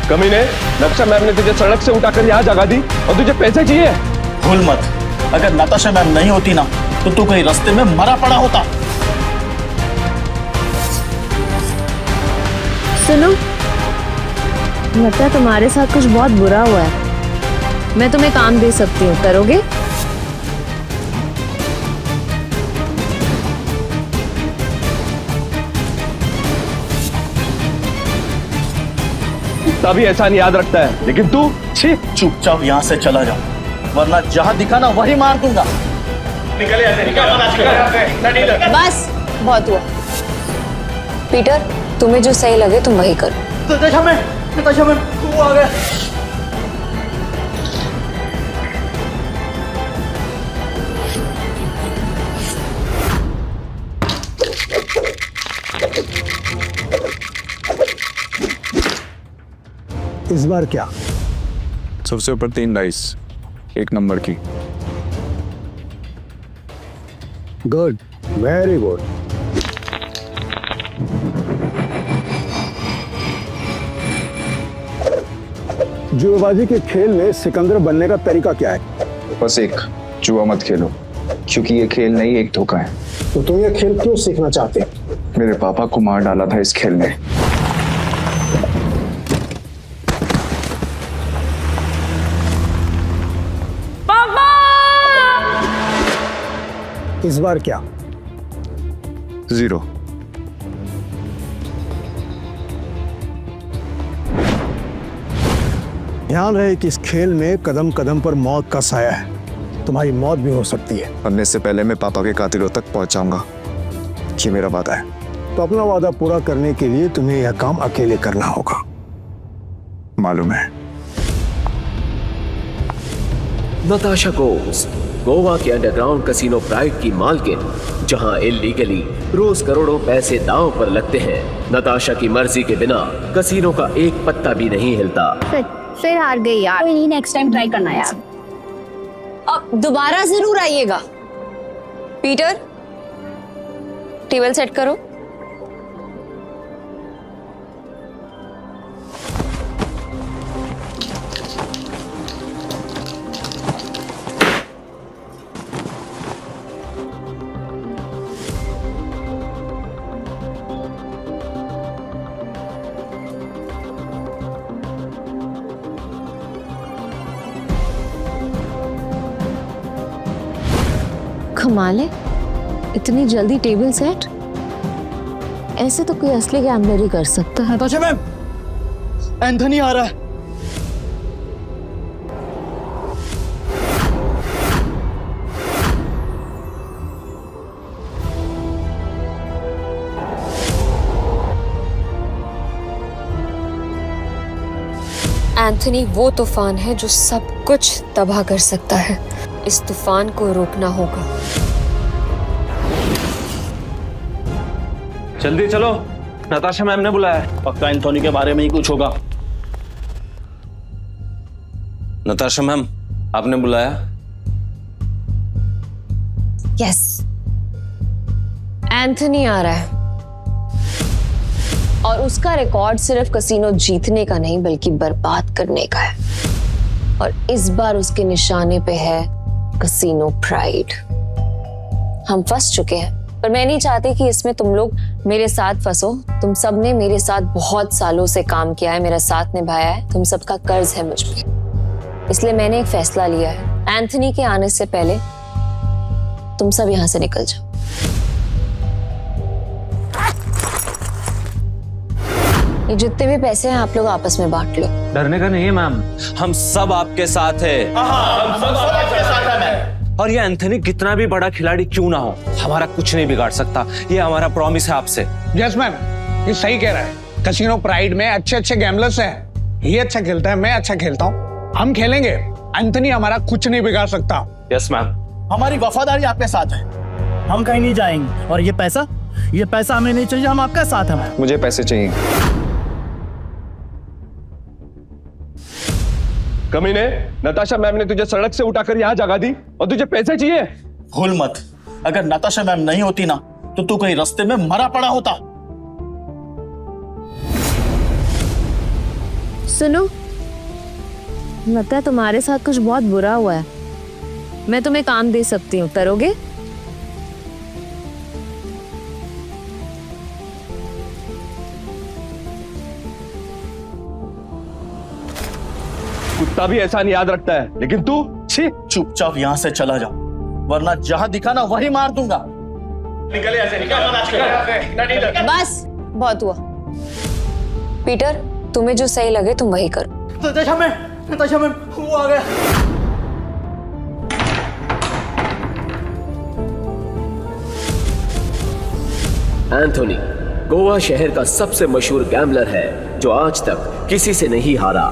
कमीने, नताशा मैम ने तुझे सड़क से उठाकर यहाँ जगा दी और तुझे पैसे चाहिए? भूल मत, अगर नताशा मैम नहीं होती ना तो तू कहीं रास्ते में मरा पड़ा होता। सुनो, लगता है तुम्हारे साथ कुछ बहुत बुरा हुआ है। मैं तुम्हें काम दे सकती हूँ, करोगे? तभी एहसान याद रखता है, लेकिन तू छी। चुपचाप यहाँ से चला जा, वरना जहाँ दिखा ना वही मार दूंगा। बस बहुत हुआ। पीटर, तुम्हें जो सही लगे तुम वही करो। नताशा मैम, तू आ गया। इस बार क्या? सबसे ऊपर 3 डाइस, 1 नंबर की। Good, very good. जुएबाजी के खेल में सिकंदर बनने का तरीका क्या है? बस एक, जुआ मत खेलो, क्योंकि ये खेल नहीं एक धोखा है। तो तुम ये खेल क्यों सीखना चाहते हो? मेरे पापा को मार डाला था इस खेल में। इस बार क्या? 0। ध्यान रहे कि इस खेल में कदम कदम पर मौत का साया है। तुम्हारी मौत भी हो सकती है। मरने से पहले मैं पापा के कातिलों तक पहुंच जाऊंगा, ये मेरा वादा है। तो अपना वादा पूरा करने के लिए तुम्हें यह काम अकेले करना होगा। मालूम है। नताशा घोष, गोवा के अंडरग्राउंड कसिनो प्राइड की मालकिन, जहां इल्लीगली रोज करोड़ों पैसे दांव पर लगते हैं। नताशा की मर्जी के बिना कसिनो का एक पत्ता भी नहीं हिलता। फिर हार गई यार। कोई नहीं, नेक्स्ट टाइम ट्राई करना यार। अब दोबारा जरूर आइएगा। पीटर, टेबल सेट करो। कमाल है, इतनी जल्दी टेबल सेट। ऐसे तो कोई असली गैम्बलर ही कर सकता है। नताशा मैम, एंथनी आ रहा है। एंथनी वो तूफान है जो सब कुछ तबाह कर सकता है। इस तूफान को रोकना होगा। जल्दी चलो, नताशा मैम ने बुलाया है। पक्का एंथोनी के बारे में ही कुछ होगा। नताशा मैम, आपने बुलाया? यस, एंथनी आ रहा है और उसका रिकॉर्ड सिर्फ कसिनो जीतने का नहीं बल्कि बर्बाद करने का है। और इस बार उसके निशाने पे है कसिनो प्राइड। हम फंस चुके हैं, पर मैं नहीं चाहती कि इसमें तुम लोग मेरे साथ फंसो। तुम सब ने मेरे साथ बहुत सालों से काम किया है, मेरा साथ निभाया है, तुम सबका कर्ज है मुझ पे। इसलिए मैंने एक फैसला लिया है, एंथनी के आने से पहले तुम सब यहां से निकल जाओ। ये जितने भी पैसे हैं आप लोग आपस में बांट लो। डरने का नहीं है मैम, हम सब आपके साथ हैं। और ये एंथनी कितना भी बड़ा खिलाड़ी क्यों ना हो, हमारा कुछ नहीं बिगाड़ सकता। ये हमारा प्रॉमिस है आपसे। यस मैम, ये सही कह रहा है। कसिनो प्राइड में अच्छे अच्छे गैम्बलर्स हैं। ये अच्छा खेलता है, मैं अच्छा खेलता हूँ, हम खेलेंगे। एंथनी हमारा कुछ नहीं बिगाड़ सकता। Yes ma'am. हमारी वफादारी आपके साथ है, हम कहीं नहीं जाएंगे। और ये पैसा हमें नहीं चाहिए, हम आपके साथ हैं। मुझे पैसे चाहिए। कमीने, नताशा मैम ने तुझे सड़क से उठाकर यहाँ जगा दी और तुझे पैसे चाहिए? भूल मत, अगर नताशा मैम नहीं होती ना तो तू कहीं रास्ते में मरा पड़ा होता। सुनो, लगता है तुम्हारे साथ कुछ बहुत बुरा हुआ है। मैं तुम्हें काम दे सकती हूँ, करोगे? कुत्ता भी एहसान याद रखता है, लेकिन तू छी। चुपचाप यहाँ से चला जाओ, वरना जहाँ दिखा ना वही मार दूंगा। बस बहुत हुआ। पीटर, तुम्हें जो सही लगे तुम वही करो। नताशा मैम, वो आ गया। एंथोनी गोवा शहर का सबसे मशहूर गैम्बलर है जो आज तक किसी से नहीं हारा।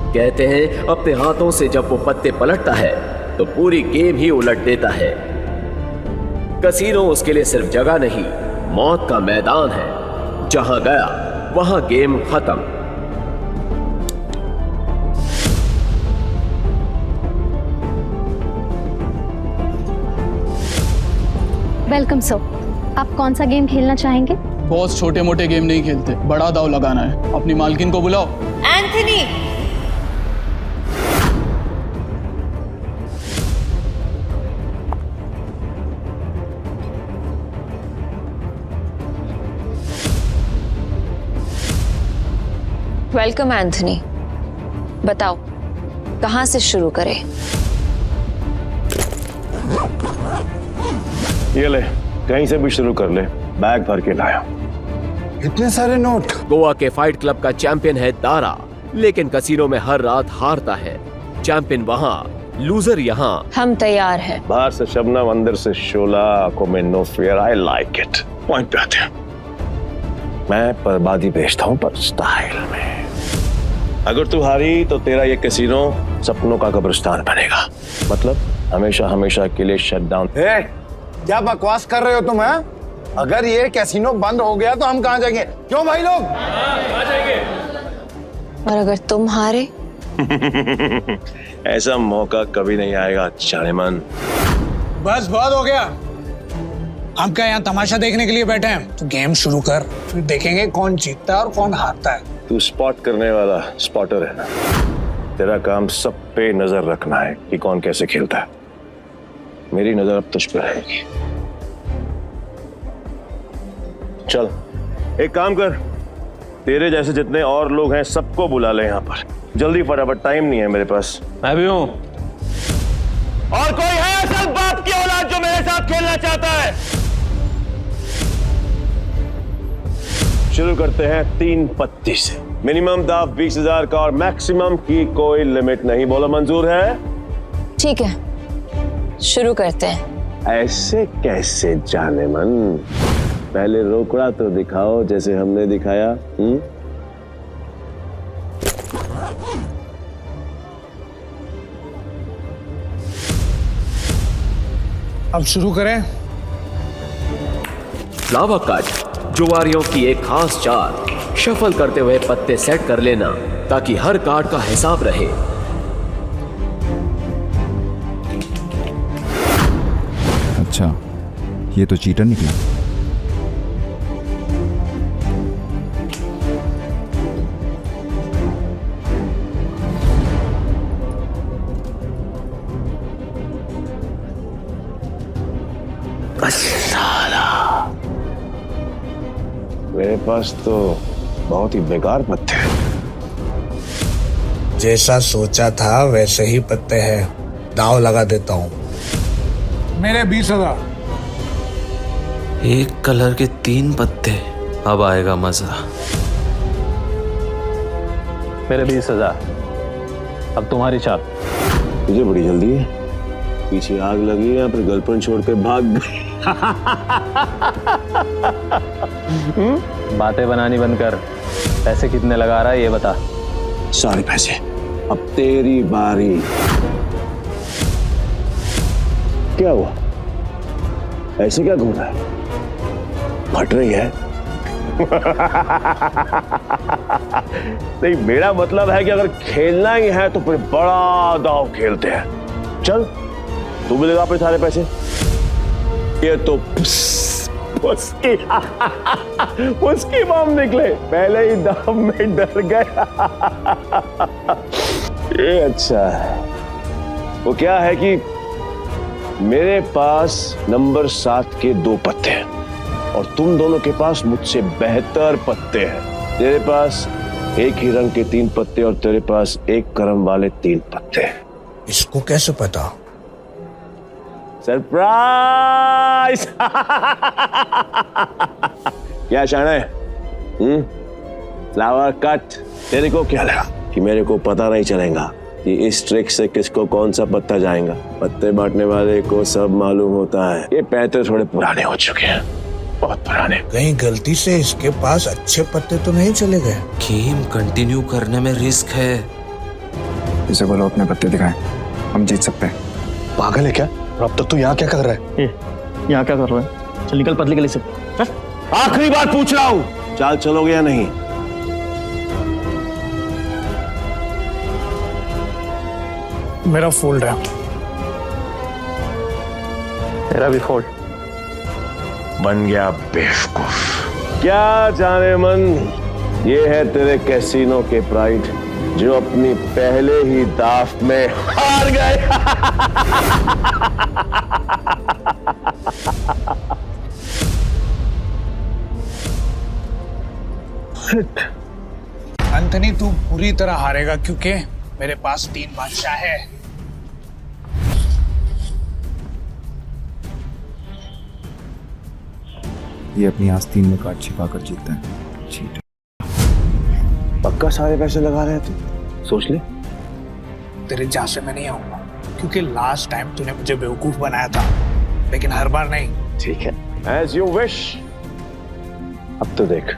कहते हैं अपने हाथों से जब वो पत्ते पलटता है तो पूरी गेम ही उलट देता है। कसीनो उसके लिए सिर्फ जगह नहीं, मौत का मैदान है। जहां गया वहां गेम खत्म। Welcome sir. आप कौन सा गेम खेलना चाहेंगे? बॉस छोटे मोटे गेम नहीं खेलते, बड़ा दाव लगाना है। अपनी मालकिन को बुलाओ। Anthony, welcome Anthony. बताओ कहां से शुरू करें? ये ले, कहीं से भी शुरू कर ले, बैग भर के लाया। इतने सारे नोट। गोवा के फाइट क्लब का चैंपियन है दारा, लेकिन कसीनो में हर रात हारता है। चैंपियन वहां, लूजर यहाँ। हम तैयार हैं। बाहर से शबनम, अंदर से शोला, आंखों में no fear. I like it. Point पे आते हैं। मैं बर्बादी बेचता हूँ, पर स्टाइल में। अगर तू हारी तो तेरा ये कैसीनो सपनों का कब्रिस्तान बनेगा। मतलब हमेशा हमेशा के लिए शट डाउन। क्या बकवास कर रहे हो तुम? हैं? अगर ये कैसीनो बंद हो गया तो हम कहाँ जाएंगे? क्यों भाई लोग? और अगर तुम हारे? ऐसा मौका कभी नहीं आएगा जानेमन। बस बहुत हो गया। हम क्या यहाँ तमाशा देखने के लिए बैठे हैं? तो गेम शुरू कर, फिर देखेंगे कौन जीतता है और कौन हारता है। तू स्पॉट करने वाला स्पॉटर है ना? तेरा काम सब पे नजर रखना है कि कौन कैसे खेलता है। मेरी नजर अब तुझ पे रहेगी। चल एक काम कर, तेरे जैसे जितने और लोग हैं सबको बुला ले यहाँ पर जल्दी, फटाफट, टाइम नहीं है मेरे पास। मैं भी हूं। और कोई है सब बाप की औलाद जो मेरे साथ खेलना चाहता है? शुरू करते हैं 3 पत्ती से। मिनिमम दाव 20,000 का और मैक्सिमम की कोई लिमिट नहीं। बोलो मंजूर है? ठीक है, शुरू करते हैं। ऐसे कैसे जानेमन? पहले रोकड़ा तो दिखाओ जैसे हमने दिखाया। अब शुरू करें। फ्लावर कट, जुआरियों की एक खास चाल। शफल करते हुए पत्ते सेट कर लेना ताकि हर कार्ड का हिसाब रहे। अच्छा, ये तो चीटर निकला। मेरे पास तो बहुत ही बेकार पत्ते हैं। जैसा सोचा था वैसे ही पत्ते हैं। दाव लगा देता हूँ। मेरे 20,000। एक कलर के 3 पत्ते, अब आएगा मजा। मेरे 20,000। अब तुम्हारी चाल। तुझे बड़ी जल्दी है, पीछे आग लगी है या फिर गर्लफ्रेंड छोड़ के भाग गई? बातें बनानी बंद कर। पैसे कितने लगा रहा है ये बता। सारे पैसे। अब तेरी बारी। क्या हुआ? ऐसे क्या घूम रहा है? फट रही है? नहीं, मेरा मतलब है कि अगर खेलना ही है तो फिर बड़ा दांव खेलते हैं। चल, तू भी लगा अपने सारे पैसे। ये तो उसकी बम निकले, पहले ही दम में डर गया। ये अच्छा है। वो क्या है कि मेरे पास नंबर 7 के 2 पत्ते हैं और तुम दोनों के पास मुझसे बेहतर पत्ते हैं। तेरे पास एक ही रंग के 3 पत्ते और तेरे पास एक क्रम वाले 3 पत्ते। इसको कैसे पता? सरप्राइज। क्या शान है? Flower cut. तेरे को क्या लगा कि मेरे को पता नहीं चलेगा कि इस ट्रिक से किसको कौन सा पत्ता जाएगा? पत्ते बांटने वाले को सब मालूम होता है। ये पैसे थोड़े पुराने हो चुके हैं, बहुत पुराने। कहीं गलती से इसके पास अच्छे पत्ते तो नहीं चले गए? गेम कंटिन्यू करने में रिस्क है। इसे बोलो अपने पत्ते दिखाएं, हम जीत सकते हैं। पागल है क्या? और अब तक तू यहाँ क्या कर रहा है? यहाँ क्या कर रहा है? चल निकल पतली गली से। आखिरी बार पूछ रहा हूं, चाल चलोगे या नहीं? मेरा फोल्ड है। तेरा भी फोल्ड। बन गया बेवकूफ। क्या जाने मन, ये है तेरे कैसीनो के प्राइड जो अपनी पहले ही दाव में हार गए। एंथनी तू पूरी तरह हारेगा क्योंकि मेरे पास 3 बादशाह है। ये अपनी आस्तीन में कार्ड छिपा कर जीतता है। चीट। पक्का सारे पैसे लगा रहे हैं तू? सोच ले। तेरे जहां से मैं नहीं आऊंगा क्योंकि लास्ट टाइम तूने मुझे बेवकूफ बनाया था, लेकिन हर बार नहीं। ठीक है, एज यू विश। अब तो देख।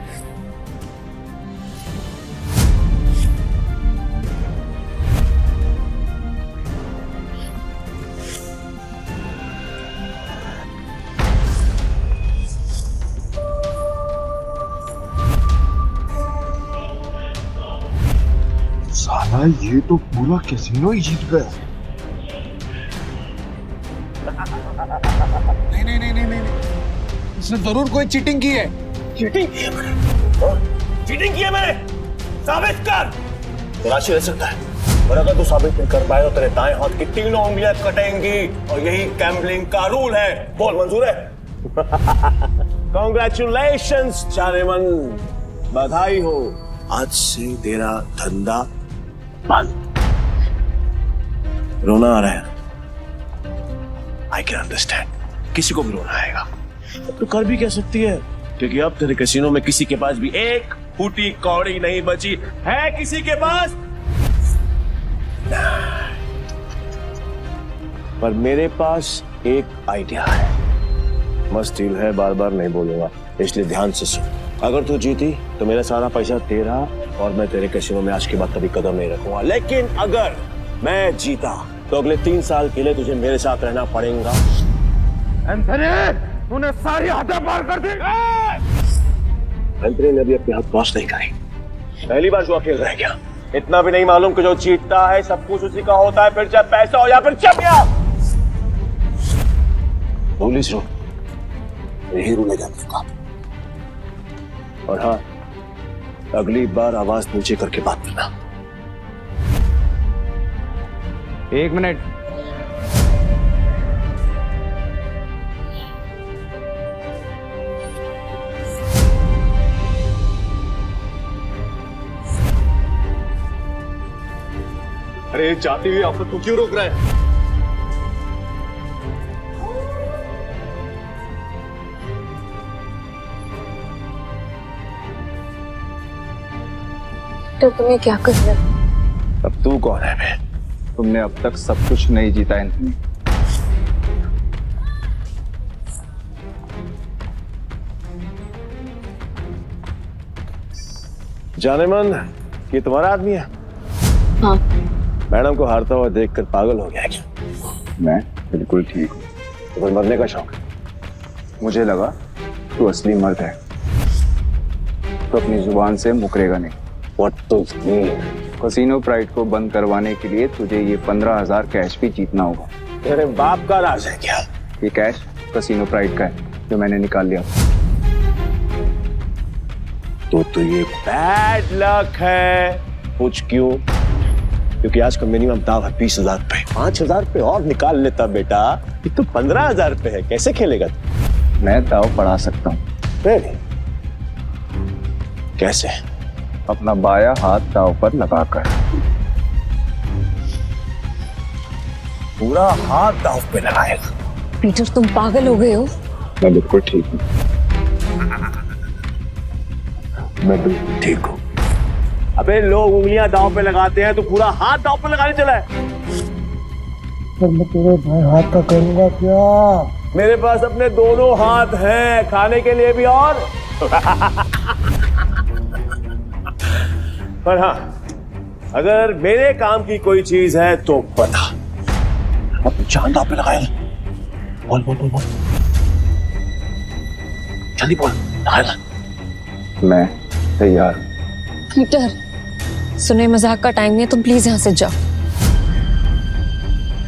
साला ये तो पूरा कैसीनो ही जीत गया। नहीं नहीं नहीं नहीं नहीं, इसने जरूर कोई चीटिंग की है। चीटिंग की है मैंने? चीटिंग की है मैंने? साबित कर। राशि रह सकता है, और अगर तू साबित नहीं कर पाए तो तेरे दाएं हाथ की 3 उंगलियां कटेंगी, और यही गैम्बलिंग का रूल है। बोल, मंजूर है? कांग्रेचुलेशंस चारेमन, बधाई हो। आज से तेरा धंधा बंद। रोना आ रहा है, आई कैन अंडरस्टैंड। किसी को भी रोना आएगा तो कर भी कह सकती है, क्योंकि अब तेरे कैसीनो में किसी के पास भी एक फूटी कौड़ी नहीं बची है। किसी के पास? पर मेरे पास एक आइडिया है। मस्त डील है, बार बार नहीं बोलूंगा, इसलिए ध्यान से सुन। अगर तू जीती तो मेरा सारा पैसा तेरा, और मैं तेरे कैसीनो में आज के बाद कभी कदम नहीं रखूंगा। लेकिन अगर मैं जीता तो अगले 3 साल के लिए तुझे मेरे साथ रहना पड़ेगा। एंथनी, तूने सारी हदें पार कर दी। एंथनी ने अभी अपने हाथ क्रॉस नहीं करी, पहली बार जो खेल रह गया। इतना भी नहीं मालूम कि जो जीतता है सब कुछ उसी का होता है, फिर चाहे पैसा हो या फिर चमिया। पुलिस रो यही रूलेगा का। और हाँ, अगली बार आवाज नीचे करके बात करना। 1 मिनट। अरे जाती हुई आफत को क्यों रोक रहा है? तो तुम्हें क्या कर रहे हो? अब तू कौन है बे? तुमने अब तक सब कुछ नहीं जीता एंथनी। जाने मन, ये तुम्हारा आदमी है? हाँ। मैडम को हारता हुआ देखकर पागल हो गया क्या? मैं बिल्कुल ठीक हूँ। तुम्हें मरने का शौक है? मुझे लगा तू असली मर्द है तो अपनी जुबान से मुकरेगा नहीं। What to mean? Casino pride को बंद करवाने के लिए तुझे ये 15,000 कैश भी जीतना होगा। तेरे बाप का राज है क्या? ये कैश कैसीनो प्राइड का है। जो मैंने निकाल लिया। तो ये बैड लक है। पूछ क्यों? क्योंकि आज का मिनिमम दाव है 20,000 रुपए। 5,000 रुपए और निकाल लेता बेटा, ये तो 15,000 रुपए है। कैसे खेलेगा तू? मैं दाव बढ़ा सकता हूँ। Really? कैसे? अपना बाया हाथ दाव पर लगाकर। पूरा हाथ दाव पे लगाएगा? पीटर, तुम पागल हो गए हो? मैं बिल्कुल ठीक हूँ। मैं बिल्कुल ठीक हूँ। अबे लोग उंगलियां दांव पे लगाते हैं, तो पूरा हाथ दांव पे लगाने चला है। मैं तेरे भाई हाथ का करूंगा क्या? मेरे पास अपने दोनों हाथ हैं, खाने के लिए भी और पर हाँ, अगर मेरे काम की कोई चीज है तो बता। अब जान दांव पे लगाए। बोल बोल बोल बोल, जल्दी बोल। लगाएगा? मैं तैयार हूँ। पीटर, सुने मजाक का टाइम नहीं है, तुम प्लीज यहाँ से जाओ।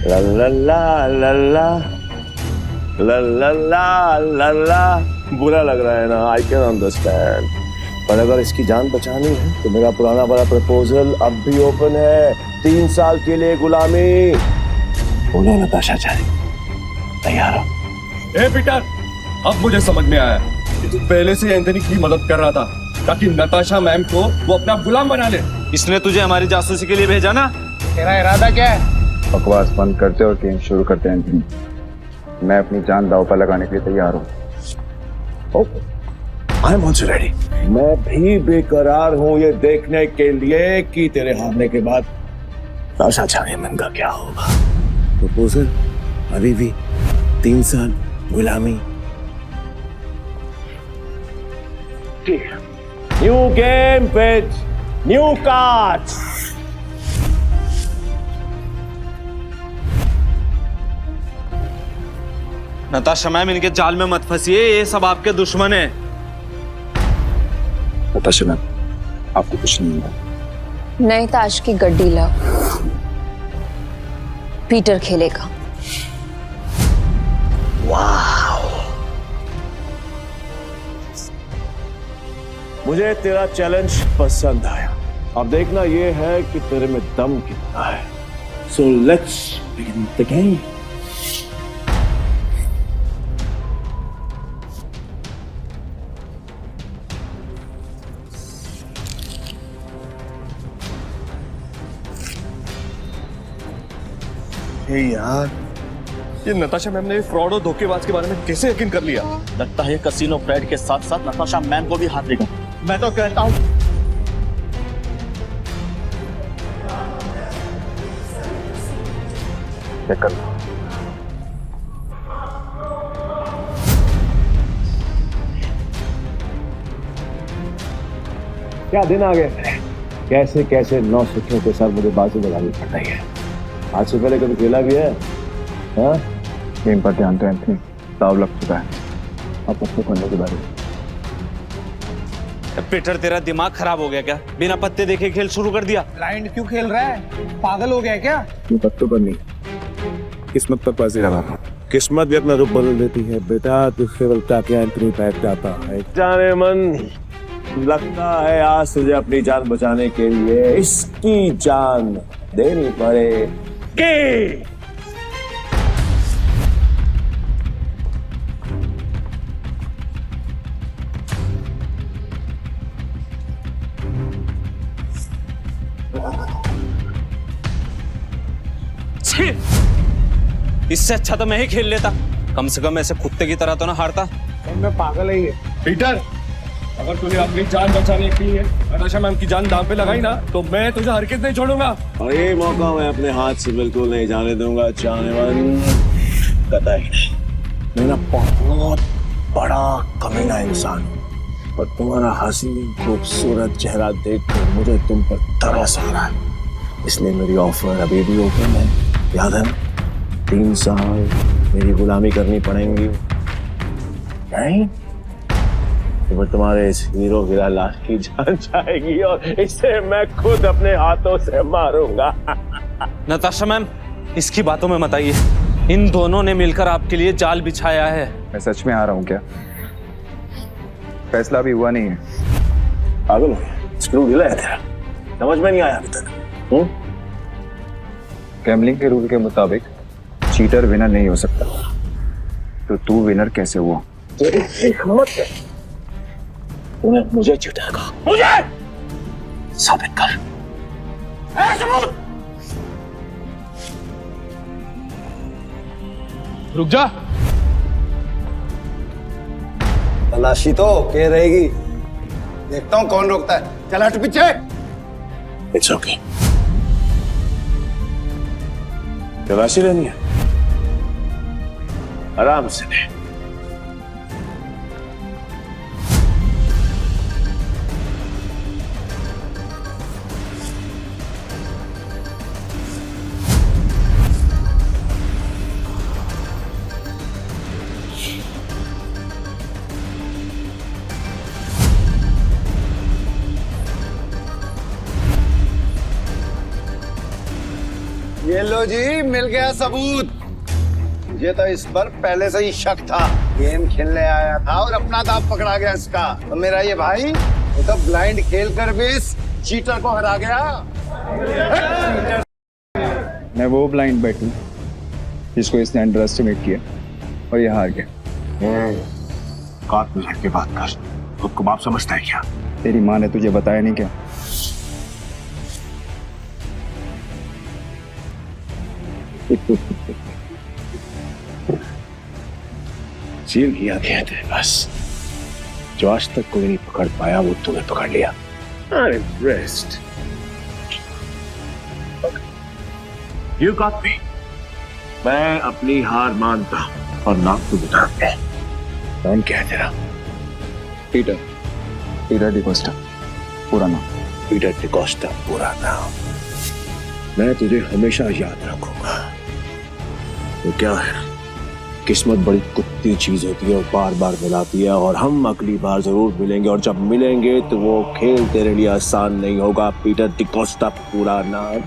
ला ला ला ला ला ला ला ला ला ला। बुरा लग रहा है ना, आई कैन अंडरस्टैंड, पर अगर इसकी जान बचानी है तो मेरा पुराना वाला प्रपोजल अब भी ओपन है। 3 साल के लिए गुलामी। बोलो नताशा चाहे, तैयार हो? ए पीटर, अब मुझे समझ में आया कि तू पहले से एंथनी की मदद कर रहा था ताकि नताशा मैम को वो अपना गुलाम बना ले। इसने तुझे हमारी जासूसी के लिए भेजा ना? तेरा इरादा क्या है? बकवास बंद करते और गेम शुरू करते हैं एंथनी। मैं अपनी जान दाव पर लगाने के लिए तैयार हूँ। I am also ready. मैं भी बेकरार हूँ ये देखने के लिए कि तेरे हारने के बाद नताशा चाहे मन का क्या होगा। प्रपोजल अभी भी 3 साल गुलामी। New game with new cards. Natasha ma'am, इनके जाल में मत फंसिए, ये सब आपके दुश्मन हैं। नताशा मैम, आपको कुछ नहीं होगा। नए ताश की गड्डी लाओ, पीटर खेलेगा। मुझे तेरा चैलेंज पसंद आया। अब देखना ये है कि तेरे में दम कितना है। So let's begin the game. यार, ये नताशा मैम ने फ्रॉड और धोखेबाज के बारे में कैसे यकीन कर लिया? लगता है कसीनो फ्रेड के साथ साथ नताशा मैम को भी हाथ देगा। मैं तो कहता हूँ क्या दिन आ गए। कैसे कैसे 9 सिक्कों के साथ मुझे बाजी लगानी पड़ रही है। आज से पहले कभी खेला भी है? हाँ? गेम पर ध्यान दो एंथनी, दाव लग चुका है। अब पत्ते खोलने के बारे में। पीटर, तेरा दिमाग खराब हो गया क्या? बिना पत्ते देखे खेल शुरू कर दिया। ब्लाइंड क्यों खेल रहा है? पागल हो गया क्या? ये पत्तों पर नहीं, किस्मत पर बाजी लगा। किस्मत भी अपना रूप बदल देती है बेटा। तुझसे बलता क्या एंथनी बैठ जाता है। जाने मन, लगता है आज तुझे अपनी जान बचाने के लिए इसकी जान देनी पड़ेगी। इससे अच्छा तो मैं ही खेल लेता। कम से कम ऐसे कुत्ते की तरह तो ना हारता। मैं पागल है ये। पीटर, अगर तूने अपनी जान बचाने के लिए नताशा मैम की जान दांव पे लगाई ना, तो मैं तुझे हरगिज़ नहीं छोड़ूंगा। और ये मौका मैं अपने हाथ से बिल्कुल नहीं जाने दूंगा। जाने मन, कतई नहीं। मैं ना बहुत बड़ा कमीना इंसान हूँ, और तुम्हारा हसीन खूबसूरत चेहरा देखकर मुझे तुम पर तरस आ रहा है। इसलिए मेरी ऑफर अभी भी ओपन है। याद है, 3 साल मेरी गुलामी करनी पड़ेंगी। नहीं तो तुम्हारे इस हीरो हीरा लाश की जान जाएगी और इसे मैं खुद अपने हाथों से मारूंगा। नताशा मैम, इसकी बातों में मत आइए। इन दोनों ने मिलकर आपके लिए जाल बिछाया है। मैं सच में आ रहा हूँ क्या? फैसला अभी हुआ नहीं है। पागल हो गया? स्क्रू ढीला है तेरा, समझ में नहीं आया अभी तक? गैम्बलिंग के रूल के मुताबिक चीटर विनर नहीं हो सकता, तो तू विनर कैसे हुआ? तूने मुझे चीटर कहा, मुझे साबित कर। सबूत। रुक जा। तलाशी तो के रहेगी, देखता हूँ कौन रोकता है। चल हट पीछे। It's okay. तलाशी लेनी है, आराम से ले। ये लो जी, मिल गया सबूत। मुझे तो इस पर पहले से ही शक था। गेम खेलने आया था और अपना दांव पकड़ा गया इसका। तो मेरा ये भाई वो तो ब्लाइंड खेल कर भी इस चीटर को हरा गया। मैं वो ब्लाइंड बैठू जिसको इसने अंडर एस्टिमेट किया और ये हार गया। काट में लड़ के बात कर, खुद को बाप समझता है क्या? तेरी माँ ने तुझे बताया नहीं क्या? सील किया गया तेरे पास, जो आज तक कोई नहीं पकड़ पाया वो तूने पकड़ लिया। I'm impressed. You got me. मैं अपनी हार मानता हूं और नाम तो बता दे। नाम क्या है तेरा? पीटर डिकोस्टा, पूरा नाम। पीटर डिकोस्टा पूरा नाम। मैं तुझे हमेशा याद रखूंगा। तो क्या है, किस्मत बड़ी कुत्ती चीज होती है और बार बार मिलाती है, और हम अगली बार जरूर मिलेंगे, और जब मिलेंगे तो वो खेल तेरे लिए आसान नहीं होगा। पीटर डिकोस्टा पूरा नाम।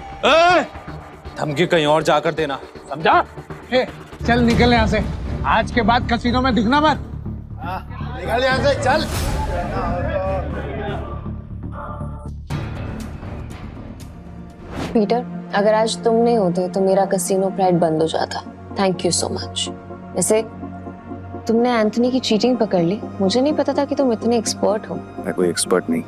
धमकी कहीं और जाकर देना, समझा? चल निकल यहाँ से, आज के बाद कसीनो में दिखना मत। निकल यहाँ से, चल। पीटर, अगर आज तुम नहीं होते तो मेरा कसीनो प्राइड बंद हो जाता। Thank you so much. वैसे तुमने एंथनी की चीटिंग पकड़ ली, मुझे नहीं पता था कि तुम इतने एक्सपर्ट हो। मैं कोई एक्सपर्ट नहीं,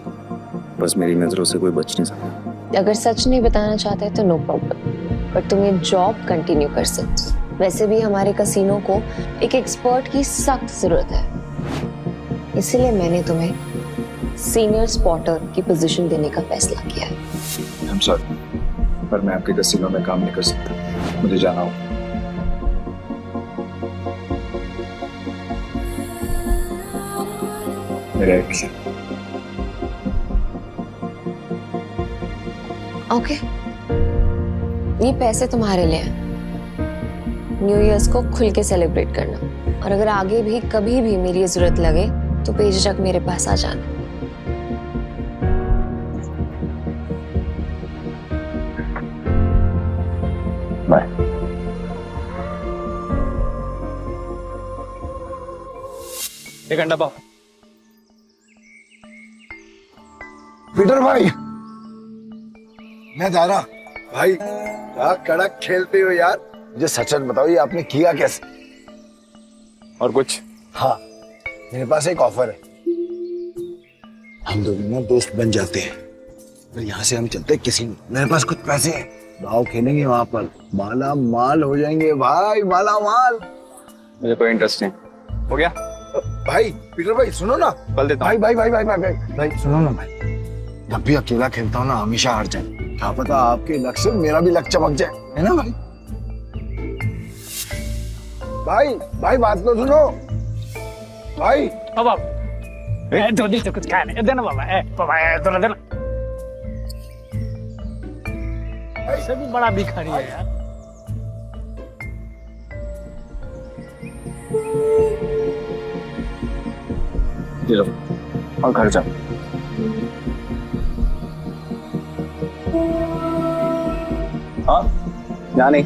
बस मेरी नजरों से कोई बच नहीं सकता। अगर सच नहीं बताना चाहते तो नो प्रॉब्लम, पर तुम ये जॉब कंटिन्यू कर सकते हो। वैसे भी हमारे कसीनो को एक एक्सपर्ट की सख्त जरूरत है, इसीलिए मैंने तुम्हें सीनियर स्पॉटर की पोजीशन देने का फैसला किया है। I'm sorry, पर मैं आपके कसीनो में काम नहीं कर सकता, मुझे जाना होगा। मेरा एक्स। ओके, ये पैसे तुम्हारे लिए हैं। न्यू ईयर्स को खुल के सेलिब्रेट करना, और अगर आगे भी कभी भी मेरी जरूरत लगे तो बेझिझक मेरे पास आ जाना। बाय। एक अंडा पाओ। पीटर भाई, मैं जा रहा। भाई क्या कड़क खेलते हो यार। मुझे सच सच बताओ, ये आपने किया कैसे? और कुछ? हाँ, मेरे पास एक ऑफर है। हम दोनों ना दोस्त बन जाते हैं, फिर यहाँ से हम चलते किसी। मेरे पास कुछ पैसे हैं, दाव खेलेंगे वहां पर, माला माल हो जाएंगे भाई, माला माल। मुझे कोई इंटरेस्ट नहीं। हो गया? भाई पीटर भाई सुनो ना। बल देता भाई भाई भाई भाई भाई भाई सुनो ना भाई, जब भी अकेला खेलता हूँ ना हमेशा हार जाए। क्या पता आपके लक से मेरा भी लक चमक जाए, है ना भाई? भाई भाई बात तो सुनो भाई। अब जल्दी से कुछ खाने देना बाबा। बाबा थोड़ा देना। ऐसे भी बड़ा भिखारी है यार। ये लो और घर जाओ। हाँ, यहाँ नहीं,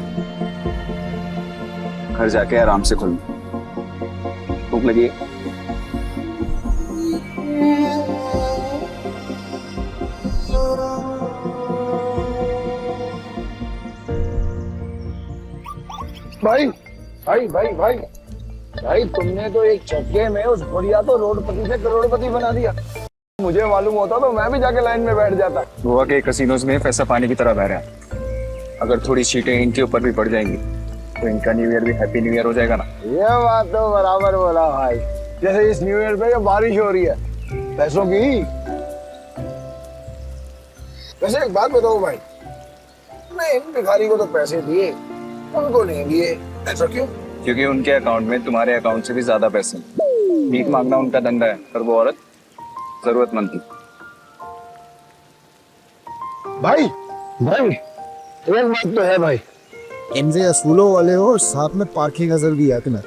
घर जाके आराम से खुल। भूख लगी है? भाई भाई भाई भाई भाई तुमने तो एक झटके में उस बुढ़िया को रोडपति से करोड़पति बना दिया। मुझे मालूम होता तो मैं भी जाके लाइन में बैठ जाता। गोवा के कसिनोज में पैसा पानी की तरह बह रहा है। अगर थोड़ी सीटें इनके ऊपर भी पड़ जाएंगी तो इनका न्यू ईयर भी हैप्पी न्यू ईयर हो जाएगा ना। ये बात तो बराबर बोला भाई। जैसे इस न्यू ईयर पे ये बारिश हो रही है पैसों की। वैसे एक बात बताओ भाई, मैं इन भिखारी को तो पैसे दिए, उनको नहीं दिए, ऐसा क्यों? क्योंकि उनके अकाउंट में तुम्हारे अकाउंट से भी ज्यादा पैसे हैं। भीख मांगना उनका धंधा है, पर वो औरत जरूरतमंद थी। भाई भाई एक बात तो है भाई, इनसे असूलों वाले हो, साथ में पार्किंग नजर भी आती ना।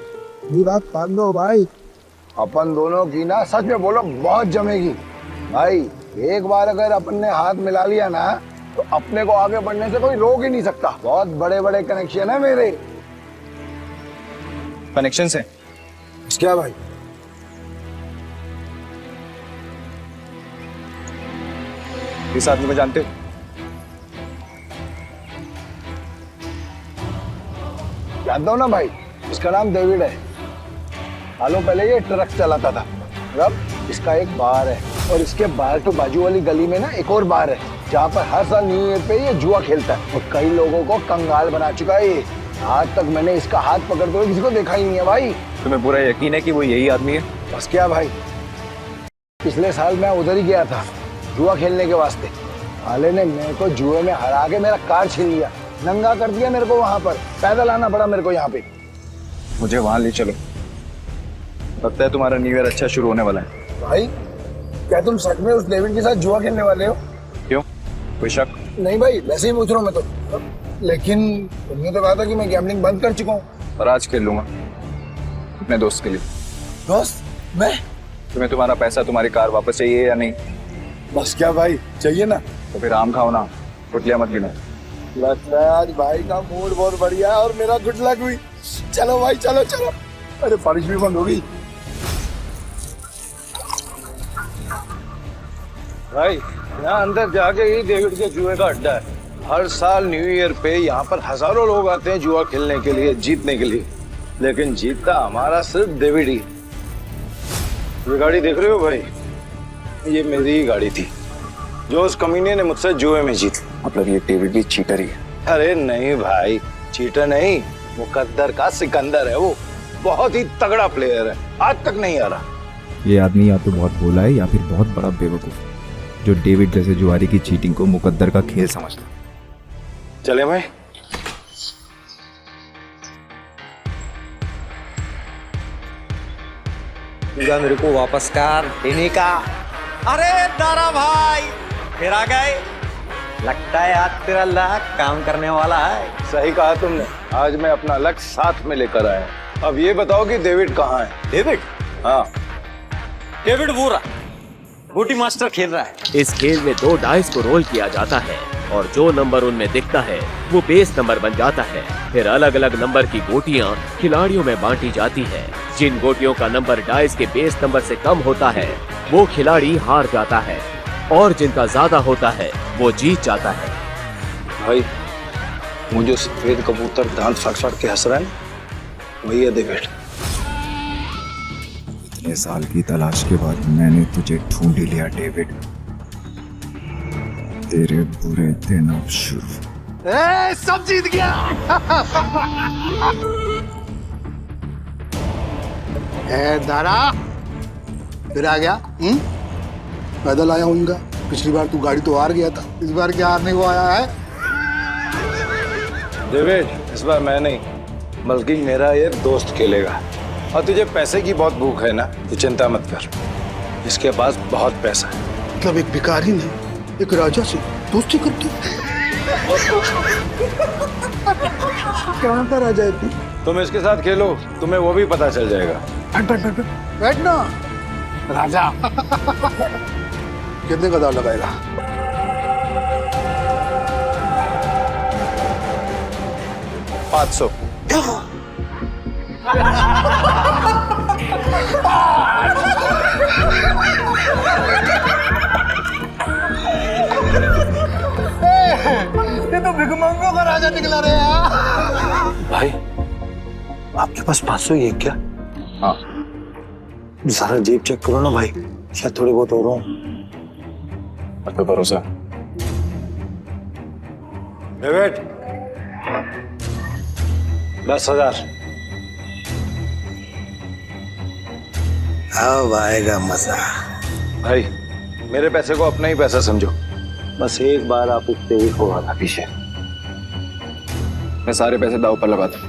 ये बात मान लो भाई। अपन दोनों की ना सच में बोलो बहुत जमेगी भाई। एक बार अगर अपन ने हाथ मिला लिया ना तो अपने को आगे बढ़ने से कोई रोक ही नहीं सकता। बहुत बड़े बड़े कनेक्शन है मेरे। कनेक्शन से क्या भाई? इस आदमी को जानते हो? जानता हूँ ना भाई, इसका नाम डेविड है। सालों पहले ये ट्रक चलाता था। अब इसका एक बार है और इसके बाहर तो बाजू वाली गली में ना एक और बार है जहाँ पर हर साल न्यू ईयर पे ये जुआ खेलता है और कई लोगों को कंगाल बना चुका है। आज तक मैंने इसका हाथ पकड़ते हुए किसी को देखा ही नहीं है भाई। तुम्हें पूरा यकीन है कि वो यही आदमी है? बस क्या भाई, पिछले साल मैं उधर ही गया था जुआ खेलने के वास्ते। साले ने मेरे को जुए में हरा के मेरा कार छीन लिया, नंगा कर दिया मेरे को। वहां पर पैदल आना पड़ा मेरे को यहाँ पे। मुझे वहां ले चलो, लगता है तुम्हारा न्यू ईयर अच्छा शुरू होने वाला है। भाई क्या तुम सच में उस डेविड के साथ जुआ खेलने वाले हो? क्यों, कोई शक? नहीं भाई, वैसे ही पूछ रहा हूँ मैं तो। लेकिन तुमने तो कहा था कि मैं गैम्बलिंग बंद कर चुका हूँ। पर आज खेल लूंगा अपने दोस्त के लिए। दोस्त? मैं? तुम्हें तुम्हारा पैसा, तुम्हारी कार वापस चाहिए या नहीं? बस क्या भाई, चाहिए ना। तो फिर आम खाओ ना, गुटलियां मत गिनो। लगता है आज भाई का मूड बहुत बढ़िया है और मेरा गुड लक हुई। चलो भाई चलो चलो। अरे बारिश भी बंद हो गई। भाई यहाँ अंदर जाके ही डेविड के जुए का अड्डा है। हर साल न्यू ईयर पे यहाँ पर हजारों लोग आते हैं जुआ खेलने के लिए, जीतने के लिए। लेकिन जीतता हमारा सिर्फ डेविड ही। ये गाड़ी देख रहे हो भाई, ये मेरी ही गाड़ी थी जो उस कमीने ने मुझसे जुए में जीती। मतलब ये डेविड भी चीटर ही है? अरे नहीं भाई, चीटर नहीं, मुकद्दर का सिकंदर है वो। बहुत ही तगड़ा प्लेयर है, आज तक नहीं आ रहा। ये आदमी या तो बहुत भोला है या फिर बहुत बड़ा बेवकूफ, जो डेविड जैसे जुआरी की चीटिंग को मुकद्दर का खेल समझता। चले भाई। मेरे को वापस कर देने का। अरे दारा भाई फिर आ गए। लगता है आज तेरा लक काम करने वाला है। सही कहा तुमने, आज मैं अपना लक साथ में लेकर आया। अब ये बताओ कि डेविड कहाँ है? डेविड? हाँ, डेविड वो रहा, बूटी मास्टर खेल रहा है। इस खेल में 2 डाइस को रोल किया जाता है और जो नंबर उनमें दिखता है वो बेस नंबर बन जाता है। फिर अलग अलग नंबर की गोटियां खिलाड़ियों में बांटी जाती है। जिन गोटियों का नंबर डाइस के बेस नंबर से कम होता है वो खिलाड़ी हार जाता है और जिनका ज्यादा होता है वो जीत जाता है। भाई वो जो सफेद कबूतर दांत फाड़ फाड़ के हंस रहा है वही है डेविड। इतने साल की तलाश के बाद मैंने तुझे ढूंढ ही लिया डेविड। तेरे बुरे दिन अब शुरू। सब जीत गया। दारा फिर आ गया। पैदल आया हूँ उनका। पिछली बार तू गाड़ी तो हार गया था, इस बार क्या हारने को आया है? डेविड इस बार मैं नहीं बल्कि मेरा ये दोस्त खेलेगा। और तुझे पैसे की बहुत भूख है ना, तो चिंता मत कर, इसके पास बहुत पैसा है। मतलब एक भिखारी ने एक राजा से दोस्ती कर दी। कहाँ का राजा है तू? तुम इसके साथ खेलो, तुम्हें वो भी पता चल जाएगा। बैठ ना राजा। कितने का दाव लगाएगा? 500। ये तो भिखमंगों का राजा निकला रे यार। भाई आपके पास 500 ही है क्या? हाँ। सारा जेब चेक करो ना भाई, शायद थोड़े बहुत और हो। आप पे भरोसा। डेविड 10,000। अब आएगा मजा। भाई मेरे पैसे को अपना ही पैसा समझो, बस एक बार आप इस तेज को आना पीछे। मैं सारे पैसे दाव पर लगाता हूँ।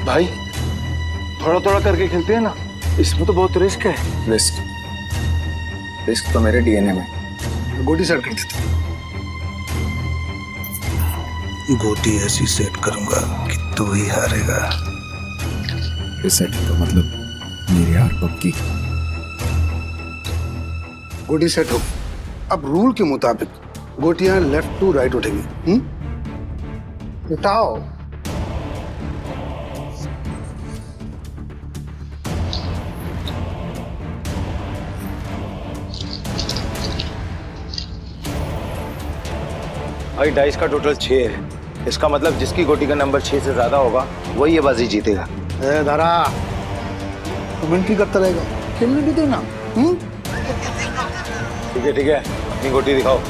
भाई थोड़ा थोड़ा करके खेलते हैं ना, इसमें तो बहुत रिस्क है। रिस्क तो मेरे डीएनए में। गोटी सेट कर देता हूँ। गोटी ऐसी सेट करूंगा कि तू ही हारेगा। सेट तो मतलब मेरी हार पक्की। गोटी सेट हो। अब रूल के मुताबिक गोटियां लेफ्ट टू राइट उठेंगी। उठाओ। भाई डाइस का टोटल 6 है, इसका मतलब जिसकी गोटी का नंबर 6 से ज्यादा होगा वही ये बाजी जीतेगा। ए धारा, तू मिनटी करता रहेगा, खेलने भी देना। ठीक है अपनी गोटी दिखाओ।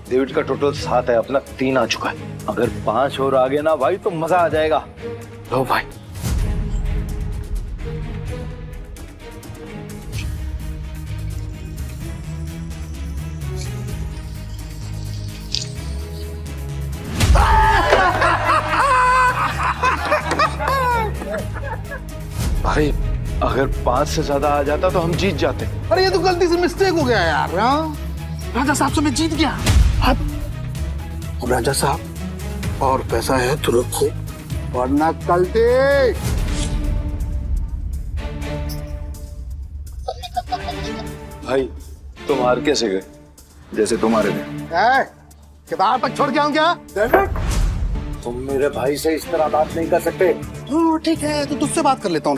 डेविड का टोटल 7 है, अपना 3 आ चुका है। अगर 5 और आ गए ना भाई तो मजा आ जाएगा। लो भाई। भाई अगर 5 से ज्यादा आ जाता तो हम जीत जाते। अरे ये तो गलती से मिस्टेक हो गया यार। हाँ? राजा साहब से मैं जीत गया। अब राजा साहब और पैसा है तो रखो, वरना कल दे। भाई तुम हार कैसे गए? जैसे तुम्हारे थे। किताब तक छोड़ के आऊं क्या? तुम मेरे भाई से इस तरह बात नहीं कर सकते। ठीक है तो तुझसे बात कर लेता हूँ।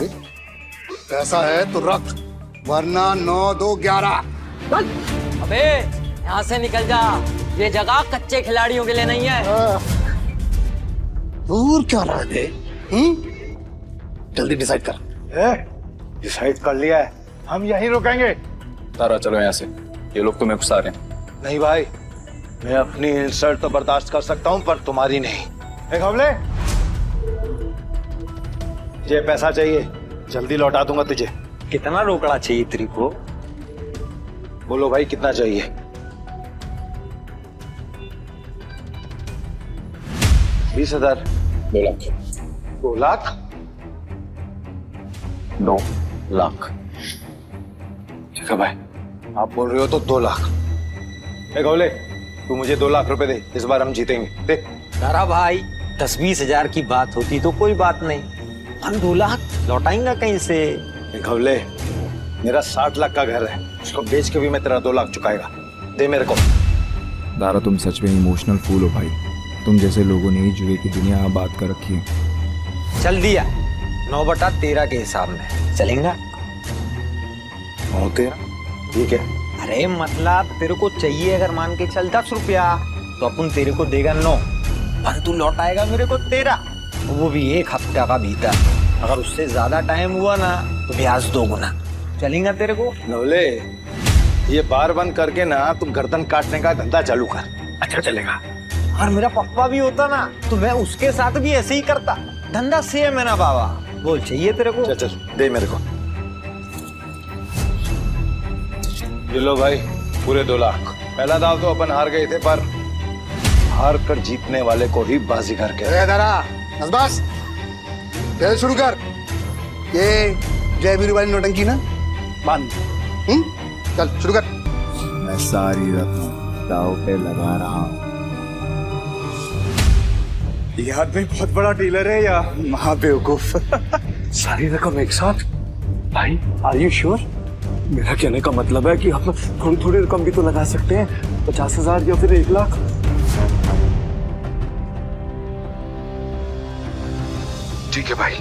पैसा है तो रख, वरना 9, 2, 11। अबे यहाँ से निकल जा, ये जगह कच्चे खिलाड़ियों के लिए नहीं है। दूर क्या रहा है? जल्दी डिसाइड कर। डिसाइड कर लिया है, हम यहीं रुकेंगे। तारा चलो यहाँ से, ये लोग तुम्हें घुसा रहे हैं। नहीं भाई, मैं अपनी इंसल्ट तो बर्दाश्त कर सकता हूँ पर तुम्हारी नहीं। एक हमले, ये पैसा चाहिए, जल्दी लौटा दूंगा तुझे। कितना रोकड़ा चाहिए तेरे को? बोलो भाई कितना चाहिए? 20,000। 2 लाख। 2 लाख? 2 लाख। ठीक है भाई, आप बोल रहे हो तो 2 लाख। एक हमले, तू मुझे 2 लाख रुपए दे, इस बार हम जीतेंगे। दे। तारा भाई 10-20 हजार की बात होती तो कोई बात नहीं, हम 2 लाख लौटाएंगे कहीं से? घवले, मेरा 60 लाख का घर है, उसको बेच के भी मैं तेरा 2 लाख चुकाएगा। दे मेरे को। दारा तुम सच में इमोशनल फूल हो भाई। तुम जैसे लोगों ने ही जुए की दुनिया आबाद कर रखी है। चल दिया 9/13 के हिसाब में चलेगा। 9/13 ठीक है। अरे मतलब तेरे को चाहिए अगर मान के चल 10 रुपया तो अपन तेरे को देगा 9, पर तू लौटाएगा मेरे को 13, वो भी 1 हफ्ता का भीतर। अगर उससे ज्यादा टाइम हुआ ना तो ब्याज 2 गुना। चलेगा तेरे को? नवले, ये बार बंद करके ना तुम गर्दन काटने का धंधा चालू कर, अच्छा चलेगा। और मेरा पप्पा भी होता ना तो मैं उसके साथ भी ऐसे ही करता। धंधा सेम है ना बाबा। बोल चाहिए तेरे को? चल दे मेरे को। ये लो भाई, पूरे 2 लाख। पहला दाव तो अपन हार गए थे, पर हार कर जीतने वाले को ही बाजीगर कहते। बस खेल शुरू कर। ये जय वीरू वाली नौटंकी ना बंद। चल शुरू कर। मैं सारी रकम दाव पे लगा रहा हूँ। ये आदमी बहुत बड़ा डीलर है या महाबेवकूफ। सारी रकम एक साथ? भाई आर यू श्योर? मेरा कहने का मतलब है कि आप थोड़ी थोड़ी रकम भी तो लगा सकते हैं, 50,000 या फिर 1 लाख। ठीक है भाई,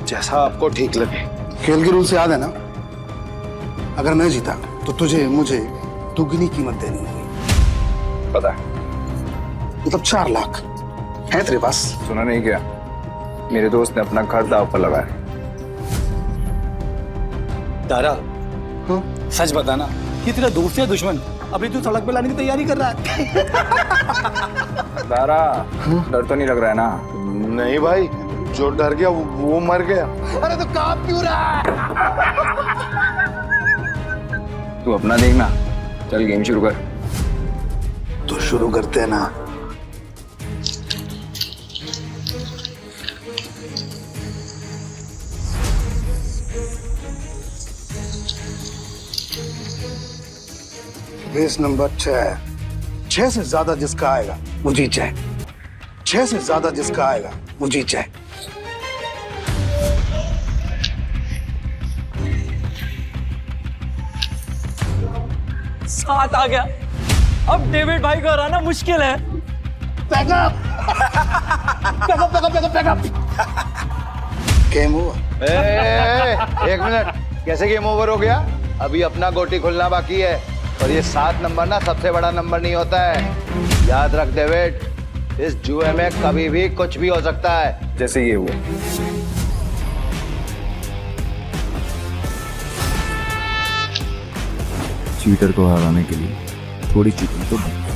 जैसा आपको ठीक लगे। खेल के रूल से याद है ना, अगर मैं जीता तो तुझे मुझे दुगनी कीमत देनी होगी। पता है। मतलब 4 लाख है तेरे पास? सुना नहीं क्या? मेरे दोस्त ने अपना घर दांव पर लगाया। तारा, सच बताना, ये तेरा दोस्त या दुश्मन? अभी तू सड़क पे लाने की तैयारी कर रहा है। दारा, डर तो नहीं लग रहा है ना? नहीं भाई, जो डर गया वो मर गया। अरे तो कांप क्यों रहा है? तू अपना देखना, चल गेम शुरू कर। तो शुरू करते हैं ना। Base number 6। 6 से ज्यादा जिसका आएगा वो जीत जाए। 6 से ज्यादा जिसका आएगा वो जीत जाए। सात आ गया। अब डेविड भाई को हराना मुश्किल है। Pack up game over. एक मिनट, कैसे गेम ओवर हो गया? अभी अपना गोटी खुलना बाकी है। और ये 7 नंबर ना सबसे बड़ा नंबर नहीं होता है, याद रख डेविड। इस जुए में कभी भी कुछ भी हो सकता है। जैसे ये हुआ। चीटर को हराने के लिए थोड़ी चीटिंग तो बनती है।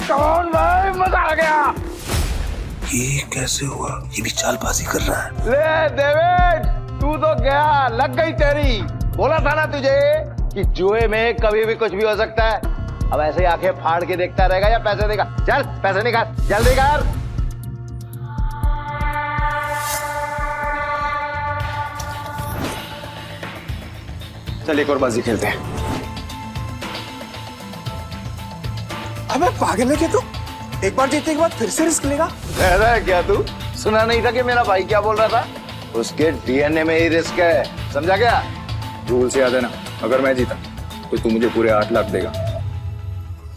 कौन भाई, मजा आ गया। ये कैसे हुआ? ये भी चालबाजी कर रहा है। ले डेविड, तू तो गया, लग गई तेरी। बोला था ना तुझे कि जुए में कभी भी कुछ भी हो सकता है। अब ऐसे ही आंखें फाड़ के देखता रहेगा या पैसे देगा? चल पैसे निकाल, जल्दी कर। चल एक और बाजी खेलते हैं। अबे पागल है क्या तू? एक बार जीतने के बाद फिर से रिस्क लेगा? कह रहा है क्या तू? सुना नहीं था कि मेरा भाई क्या बोल रहा था? उसके डीएनए में ही रिस्क है, समझा क्या? रूल से याद है ना, अगर मैं जीता तो तू मुझे पूरे 8 लाख देगा।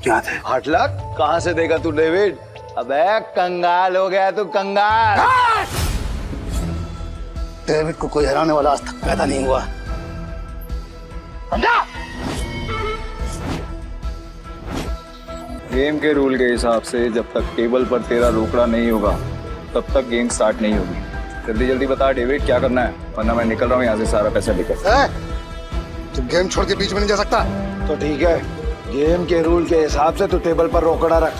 याद है। 8 लाख कहां से देगा तू डेविड? अबे कंगाल हो गया तू, कंगाल। डेविड को कोई हराने वाला आज तक पैदा नहीं हुआ। समझा? गेम के रूल के हिसाब से जब तक टेबल पर तेरा रोकड़ा नहीं होगा तब तक गेम स्टार्ट नहीं होगी। जल्दी जल्दी बता डेविड, क्या करना है, वरना मैं निकल रहा हूँ यहाँ से सारा पैसा लेकर। तू गेम छोड़ के बीच में नहीं जा सकता। तो ठीक है, गेम के रूल के हिसाब से तू टेबल पर रोकड़ा रख।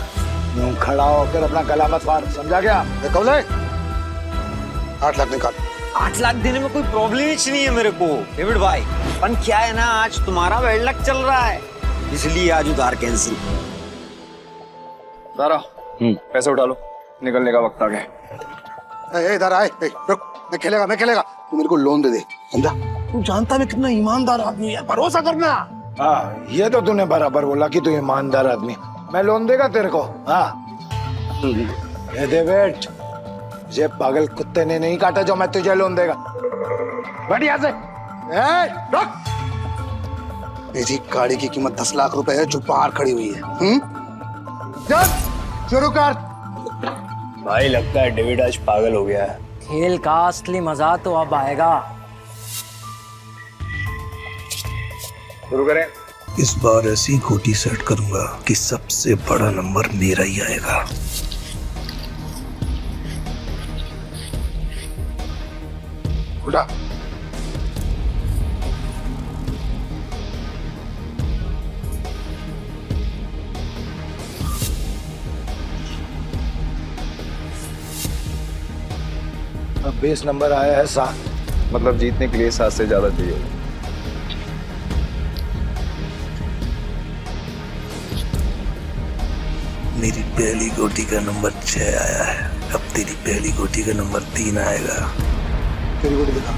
यूं खड़ा होकर अपना गला मत फाड़, समझा क्या? कौले 8 लाख निकाल। 8 लाख देने में कोई प्रॉब्लम ही नहीं है मेरे को डेविड भाई। पर क्या है ना, आज तुम्हारा बैड लक चल रहा है, इसलिए आज उधार कैंसिल। दारा, पैसे उठा लो, निकलने का वक्त आ गया। इधर आए, रुक, मैं खेलेगा। तू मेरे को लोन दे दे, समझा? तू जानता है कितना ईमानदार आदमी है, भरोसा करना। हाँ, ये तो तूने बराबर बोला कि तू ईमानदार आदमी। मैं लोन देगा तेरे को? हाँ ये डेविड, ये पागल कुत्ते ने नहीं काटा जो मैं तुझे लोन देगा। बढ़िया से रुक। मेरी गाड़ी की कीमत 10 लाख रुपए है जो बाहर खड़ी हुई है। चल शुरू कर। भाई लगता है डेविड आज पागल हो गया है। खेल का असली मजा तो अब आएगा। शुरू करें। इस बार ऐसी गोटी सेट करूंगा कि सबसे बड़ा नंबर मेरा ही आएगा। उठा। अब बेस नंबर आया है 7, मतलब जीतने के लिए 7 से ज्यादा चाहिए। मेरी पहली गोटी का नंबर 6 आया है, अब तेरी पहली गोटी का नंबर 3 आएगा। तेरी गोटी दिखा।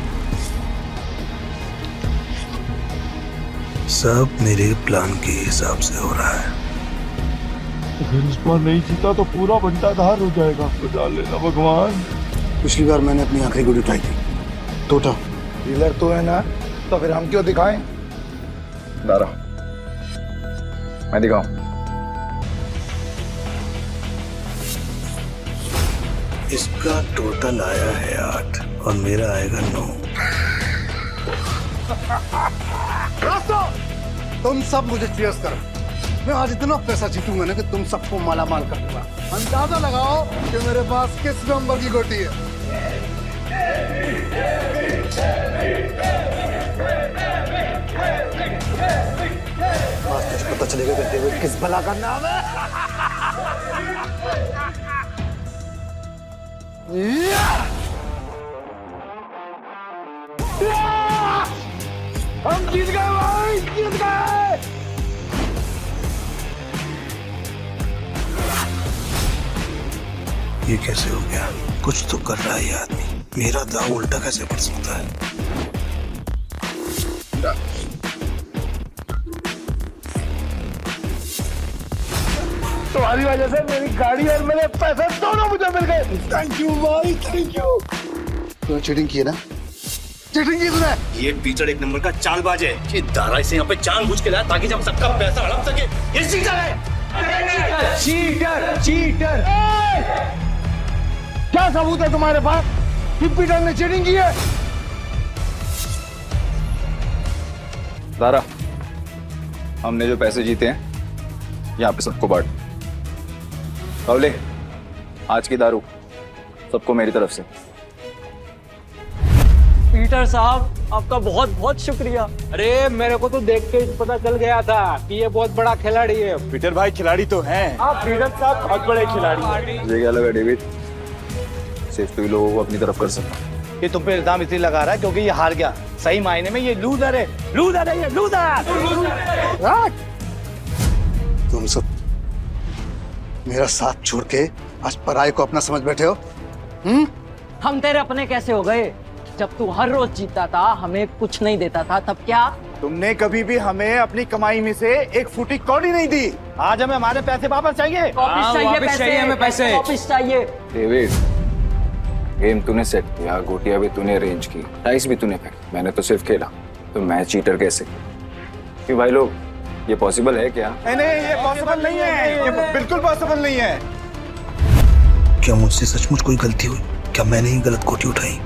सब मेरे प्लान के हिसाब से हो रहा है। अगर इस बार नहीं जीता तो पूरा बंटाधार हो जाएगा। बचा लेना भगवान। पिछली बार मैंने अपनी आखिरी गुड़ी उठाई थी। टोटा डीलर तो है ना, तो फिर हम क्यों दिखाएं? दारा, मैं दिखाऊं? इसका टोटल आया है 8 और मेरा आएगा 9। तुम सब मुझे चीयर्स करो। मैं आज इतना पैसा जीतूंगा ना कि तुम सबको माला माल कर दूंगा। अंदाजा लगाओ कि मेरे पास किस नंबर की गोटी है। आज तुझे पता चलेगा कि डेविड किस भला का नाम है। हम जीत गए भाई, जीत गए। ये कैसे हो गया? कुछ तो कर रहा है ये आदमी। मेरा दाव उल्टा कैसे पड़ सकता है? तुम्हारी वजह से मेरी गाड़ी और मेरे पैसे दोनों मुझे मिल गए। थैंक यू भाई, थैंक यू। तूने चीटिंग की है ना? चीटिंग की तूने? ये पीटर एक नंबर का चालबाज है। ये दारा इसे यहाँ पे जानबूझ के लाया ताकि जब सबका पैसा हड़प सके। ये चीटर है। Cheater, cheater. क्या सबूत है तुम्हारे पास कि पीटर ने चीटिंग की है? दारा, हमने जो पैसे जीते हैं यहाँ पे सबको बांट। कवले, आज की दारू सबको मेरी तरफ से। पीटर साहब, आपका बहुत बहुत शुक्रिया। अरे मेरे को तो देख के पता चल गया था कि ये बहुत बड़ा खिलाड़ी है। पीटर भाई खिलाड़ी तो हैं। आप पीटर साहब बहुत बड़े खिलाड़ी हैं। मुझे क्या लगा डेविड, सिर्फ तो ही लोगों को अपनी तरफ कर सकता। ये तुम पे इल्जाम इसलिए लगा रहा है क्योंकि ये हार गया। सही मायने में ये लूजर है। लूजर है ये, लूजर। तुम सब मेरा साथ छोड़ के आज पराये को अपना समझ बैठे हो। हम तेरे अपने कैसे हो गए? जब तू हर रोज जीतता था, हमें कुछ नहीं देता था, तब क्या? तुमने कभी भी हमें अपनी कमाई में से एक फूटी कौड़ी नहीं दी। आज हमें हमारे पैसे वापस चाहिए। वापस चाहिए पैसे, हमें पैसे। वापस चाहिए। डेविड, गेम तूने सेट किया, गोटियां भी तूने अरेंज की, डाइस भी तूने फेंकी, मैंने तो सिर्फ खेला। तो मैं चीटर कैसे? क्यों भाई लोग, ये पॉसिबल है क्या? नहीं, ये पॉसिबल नहीं है। ये बिल्कुल पॉसिबल नहीं है। क्या मुझसे सचमुच कोई गलती हुई? क्या मैंने ही गलत गोटी उठाई?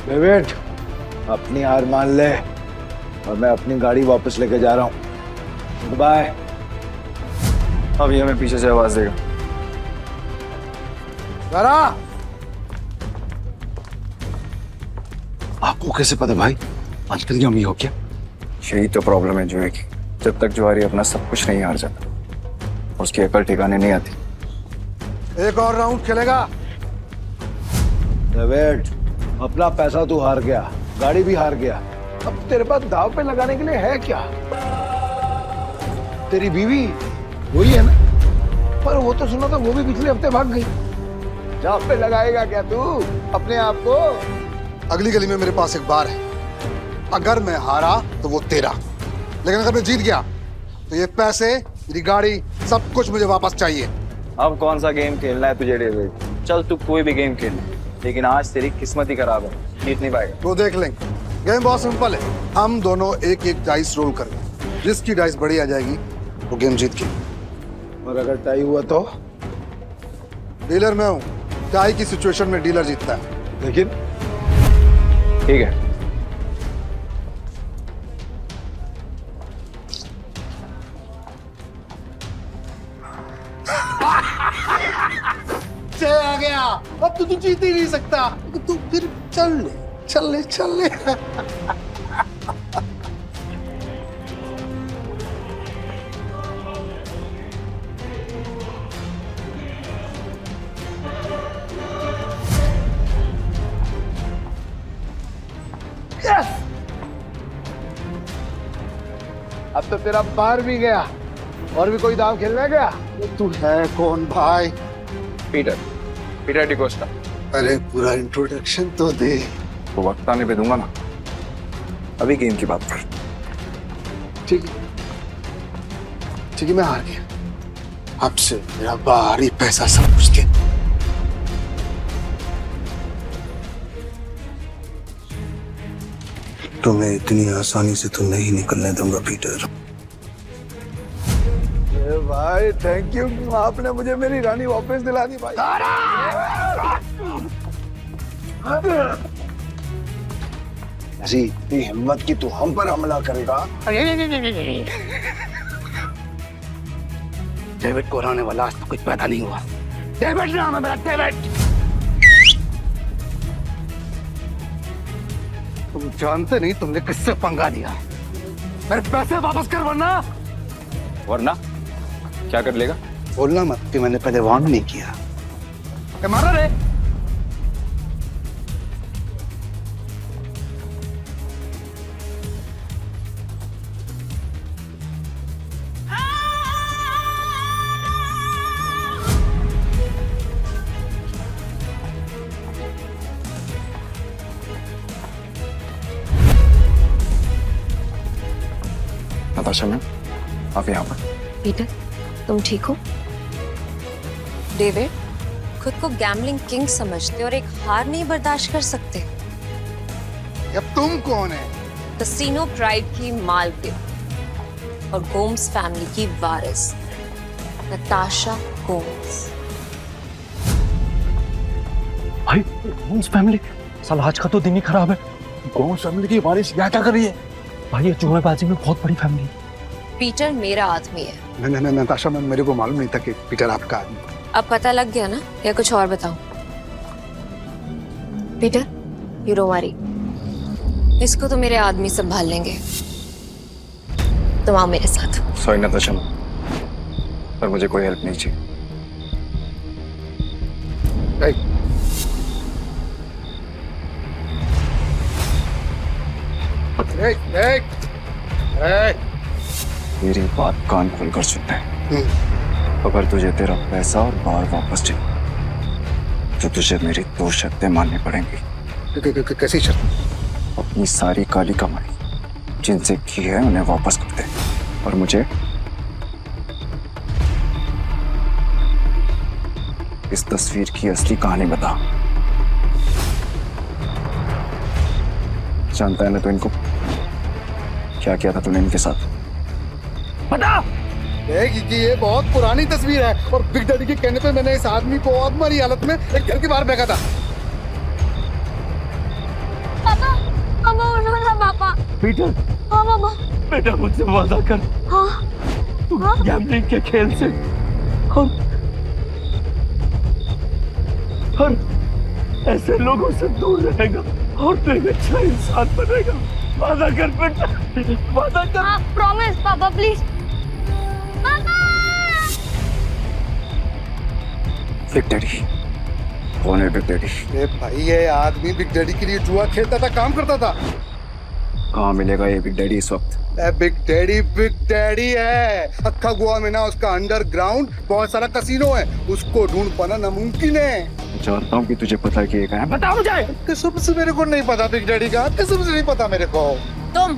डेविड, अपनी हार मान ले और मैं अपनी गाड़ी वापस लेके जा रहा हूँ। बाय। अब ये हमें पीछे से आवाज देगा। जरा आपको कैसे पता भाई? आजकल ये हो क्या? यही तो प्रॉब्लम है जुए की। जब तक जुआरी अपना सब कुछ नहीं हार जाता, उसकी अकल ठिकाने नहीं आती। एक और राउंड खेलेगा? डेविड, अपना पैसा तू हार गया, गाड़ी भी हार गया। अब तेरे पास दाव पे लगाने के लिए है क्या? तेरी बीवी वही है ना? पर वो तो सुना था वो भी पिछले हफ्ते भाग गई। दाव पे लगाएगा क्या तू अपने आप को? अगली गली में मेरे पास एक बार है। अगर मैं हारा तो वो तेरा, लेकिन अगर मैं जीत गया तो ये पैसे, मेरी गाड़ी, सब कुछ मुझे वापस चाहिए। अब कौन सा गेम खेलना है तुझे डेविड? चल तू कोई भी गेम खेल, लेकिन आज तेरी किस्मत ही खराब है, जीत नहीं पाएगा। वो देख लेंगे। गेम बहुत सिंपल है। हम दोनों एक एक डाइस रोल करेंगे। जिसकी डाइस बड़ी आ जाएगी वो गेम जीत गई। और अगर टाई हुआ तो? डीलर मैं हूँ। टाई की सिचुएशन में डीलर जीतता है। लेकिन ठीक है, जय आ गया। अब तो तू जीत ही नहीं सकता। तू फिर चल ले, चल ले, चल ले। अब तो तेरा पार भी गया। और भी कोई दाव खेलने गया? तू है कौन भाई? पीटर डिकोस्टा। अरे पूरा इंट्रोडक्शन तो दे। तो वक्त आने पे दूंगा ना, अभी गेम की बात कर। ठीक है, मैं हार गया। आपसे मेरा बाहरी पैसा सब कुछ दे। तो मैं इतनी आसानी से तो नहीं निकलने दूंगा पीटर। भाई थैंक यू, आपने मुझे मेरी रानी वापस दिला दी भाई। ऐसी इतनी हिम्मत की तू हम पर हमला करेगा? डेविड को हराने वाला आज तो कुछ पैदा नहीं हुआ। डेविड नाम है मेरा, डेविड। तुम जानते नहीं तुमने किससे पंगा लिया। मेरे पैसे वापस कर वरना क्या कर लेगा? बोलना मत कि मैंने पहले वार्न नहीं किया। मारा रे। नताशा मैम, आप यहाँ पर। पीटर, तुम ठीक हो? डेविड, खुद को गैम्बलिंग किंग समझते और एक हार नहीं बर्दाश्त कर सकते। अब तुम कौन है? कसीनो प्राइड की मालकिन और गोम्स फैमिली की वारिस नताशा गोम्स। भाई गोम्स फैमिली, साला आज का तो दिन ही खराब है। गोम्स फैमिली की वारिस क्या कर रही है? भाई ये जुएबाजी में बहुत बड़ी फैमिली है। पीटर मेरा आदमी है। नहीं नताशा मैम, मेरे को मालूम नहीं था कि पीटर आपका आदमी। अब पता लग गया ना, या कुछ और बताऊं? पीटर, यू डोंट वरी, इसको तो मेरे आदमी संभाल लेंगे। तुम आओ मेरे साथ। सॉरी नताशा मैम, पर मुझे कोई हेल्प नहीं चाहिए। मेरी बात कान खोलकर सुनना है। अगर तुझे तेरा पैसा और बार वापस चाहिए तो तुझे मेरी 2 शर्तें माननी पड़ेंगी। कैसी शर्त? अपनी सारी काली कमाई जिनसे की है उन्हें वापस कर दे, और मुझे इस तस्वीर की असली कहानी बता। जानता है ना तो इनको क्या किया था तूने इनके साथ? बता। कि ये बहुत पुरानी तस्वीर है और बिग डैडी के कहने पे मैंने इस आदमी को और मरी हालत में एक घर के बाहर फेंका था। पापा, पापा उठो ना पापा। पीटर। हाँ पापा। बेटा मुझसे वादा कर। हाँ। तू गैम्बलिंग के खेल से और ऐसे लोगों से दूर रहेगा और तू एक अच्छा इंसान बनेगा। वादा कर बेटा, वादा कर। प्रॉमिस पापा, प्लीज। बिग डैडी कौन है? Big daddy? भाई ये आदमी बिग डैडी के लिए जुआ खेलता था, काम करता था। कहाँ मिलेगा ये बिग डैडी इस वक्त? बिग डैडी है। अक्खा गोवा में ना उसका अंडरग्राउंड बहुत सारा कसीनो है, उसको ढूंढ पाना नामुमकिन है। जानता हूँ कि तुझे पता है कि ये कहाँ है। बता मुझे। कसम से मेरे को नहीं पता बिग डैडी का, कसम से नहीं पता मेरे को। तुम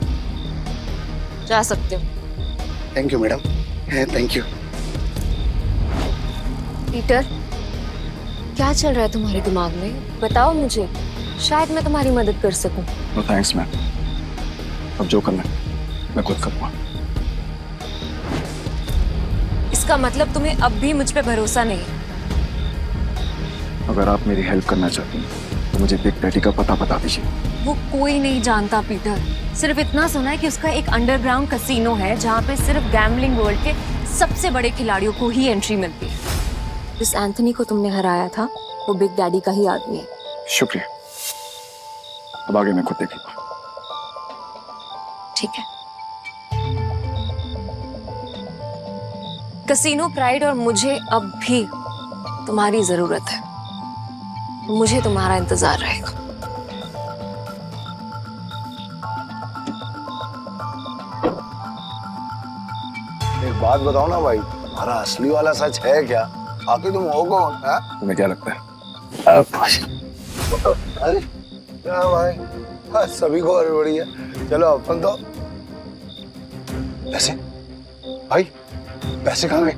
जा सकते हो। Thank you madam, thank you. Peter, क्या चल रहा है तुम्हारे दिमाग में? बताओ मुझे, शायद मैं तुम्हारी मदद कर सकूं। नो थैंक्स मैम, अब जो करना है मैं खुद करूँगा। इसका मतलब तुम्हें अब भी मुझ पे भरोसा नहीं? अगर आप मेरी हेल्प करना चाहती हैं तो मुझे बिग डैडी का पता बता दीजिए। वो कोई नहीं जानता पीटर, सिर्फ इतना सुना है कि उसका एक अंडरग्राउंड कसीनो है जहाँ पे सिर्फ गैम्बलिंग वर्ल्ड के सबसे बड़े खिलाड़ियों को ही एंट्री मिलती है। जिस एंथनी को तुमने हराया था वो बिग डैडी का ही आदमी है। शुक्रिया, अब आगे मैं खुद देखूंगा। ठीक है। कसीनो प्राइड और मुझे अब भी तुम्हारी जरूरत है। मुझे तुम्हारा इंतजार रहेगा। एक बात बताओ ना भाई, हमारा असली वाला सच है क्या? आखिर तुम हो कौन? तुम्हें क्या लगता है? अरे क्या भाई, सभी को हड़बड़ी है। चलो अपन तो पैसे भाई, पैसे कहाँ गए?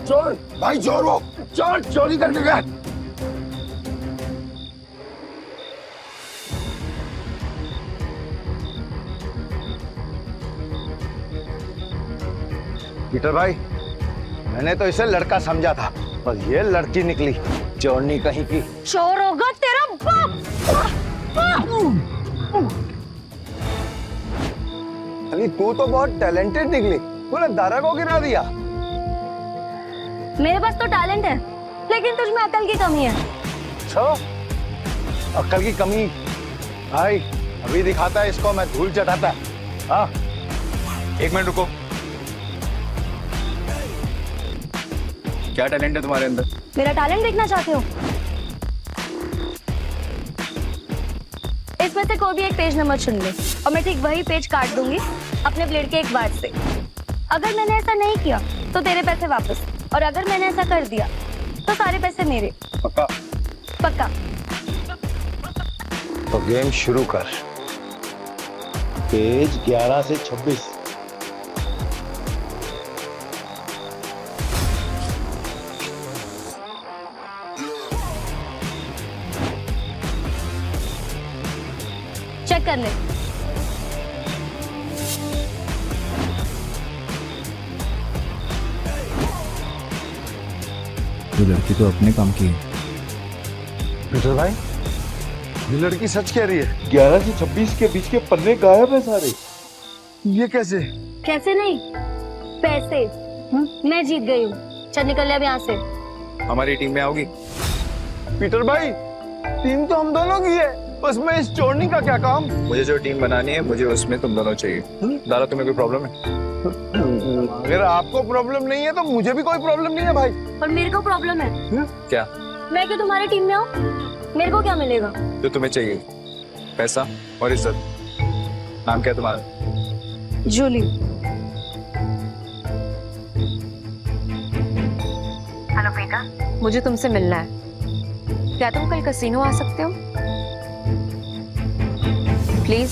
चोर भाई, चोर वो चोर चोरी करने गया। पीटर भाई, मैंने तो इसे लड़का समझा था, पर ये लड़की निकली चोरनी कहीं की। चोर होगा तेरा बाप। अरे तू तो बहुत टैलेंटेड निकली, तूने दारा को गिरा दिया। मेरे पास तो टैलेंट है, लेकिन तुझ में अकल की कमी है। अच्छा, अकल की कमी? भाई अभी दिखाता है इसको, मैं धूल चटाता है। हाँ, 1 मिनट रुको। क्या टैलेंट है तुम्हारे अंदर? मेरा टैलेंट देखना चाहते हो? इसमें से कोई भी एक पेज नंबर चुन ले और मैं ठीक वही पेज काट दूंगी अपने ब्लेड के एक बार से। अगर मैंने ऐसा नहीं किया तो तेरे पैसे वापस, और अगर मैंने ऐसा कर दिया तो सारे पैसे मेरे। पक्का? पक्का। तो गेम शुरू कर। पेज 11 से 26। चेक कर ले। ये लड़की तो अपने काम की है। पीटर भाई, ये लड़की सच कह रही है। 11 से 26 के बीच के पन्ने गायब है सारे। ये कैसे? कैसे नहीं, पैसे मैं जीत गई हूँ। चल निकल ले अब यहाँ से। हमारी टीम में आओगी? पीटर भाई, टीम तो हम दोनों की है, बस मैं इस चोरनी का क्या काम? मुझे जो टीम बनानी है, मुझे उसमें तुम दोनों चाहिए। दारा, तुम्हें कोई प्रॉब्लम है? अगर आपको प्रॉब्लम नहीं है तो मुझे भी कोई प्रॉब्लम नहीं है भाई। पर मेरे को प्रॉब्लम है। क्या? मैं क्यों तुम्हारी टीम में आऊँ? मेरे को क्या मिलेगा? जो तुम्हें चाहिए, पैसा और इज्जत। नाम क्या है तुम्हारा? जूली। हेलो बेटा, मुझे तुमसे मिलना है। क्या तुम कल कैसीनो आ सकते हो? प्लीज।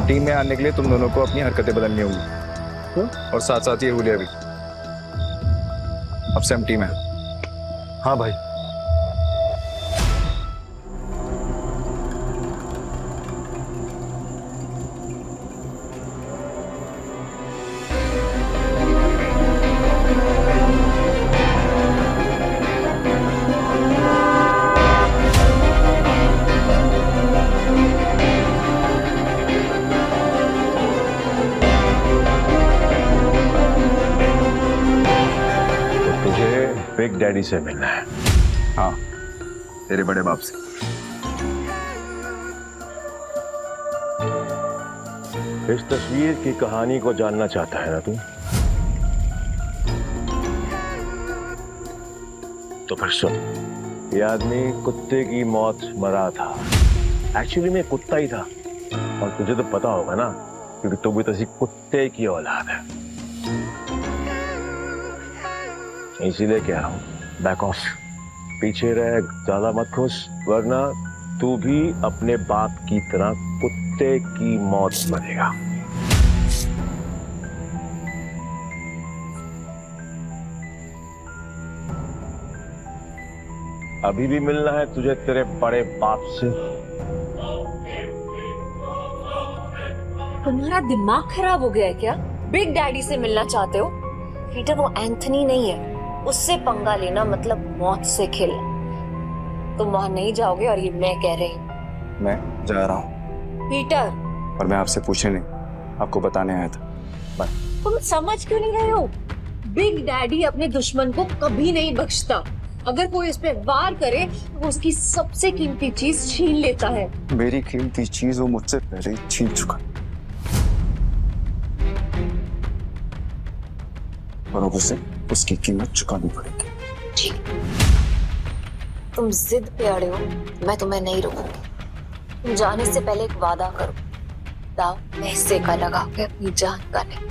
टीम में आने के लिए तुम दोनों को अपनी हरकतें बदलनी होगी, और साथ साथ ये हुलिया भी। अब से हम टीम है। हाँ भाई। बिग डैडी से मिलना है। हाँ, तेरे बड़े बाप से। इस तस्वीर की कहानी को जानना चाहता है ना तू? तो फिर सुन, ये आदमी कुत्ते की मौत मरा था। एक्चुअली मैं कुत्ता ही था, और तुझे तो पता होगा ना, क्योंकि तू भी तो किसी कुत्ते की औलाद है। इसीलिए कह रहा हूं, बैक ऑफ, पीछे रह, ज्यादा मत खुश, वरना तू भी अपने बाप की तरह कुत्ते की मौत मरेगा। अभी भी मिलना है तुझे तेरे बड़े बाप से? तुम्हारा दिमाग खराब हो गया है क्या? बिग डैडी से मिलना चाहते हो? पीटर, वो एंथनी नहीं है, उससे पंगा लेना मतलब मौत से खेलना। तुम वहां नहीं जाओगे, और ये मैं कह रही हूँ। मैं जा रहा हूँ। पीटर, और मैं आपसे पूछने नहीं, आपको बताने आया था। बाय। तुम समझ क्यों नहीं रहे हो? बिग डैडी अपने दुश्मन को कभी नहीं बख्शता। अगर कोई इस पे वार करे तो वो उसकी सबसे कीमती चीज छीन लेता है। मेरी कीमती चीज वो मुझसे पहले ही छीन चुका, और अब उसे उसकी कीमत चुकानी पड़ेगी। ठीक, तुम जिद पे अड़े हो, मैं तुम्हें नहीं रोकूंगी। तुम जाने से पहले एक वादा करो, दाव मैं हिस्से का लगा के अपनी जान का नहीं।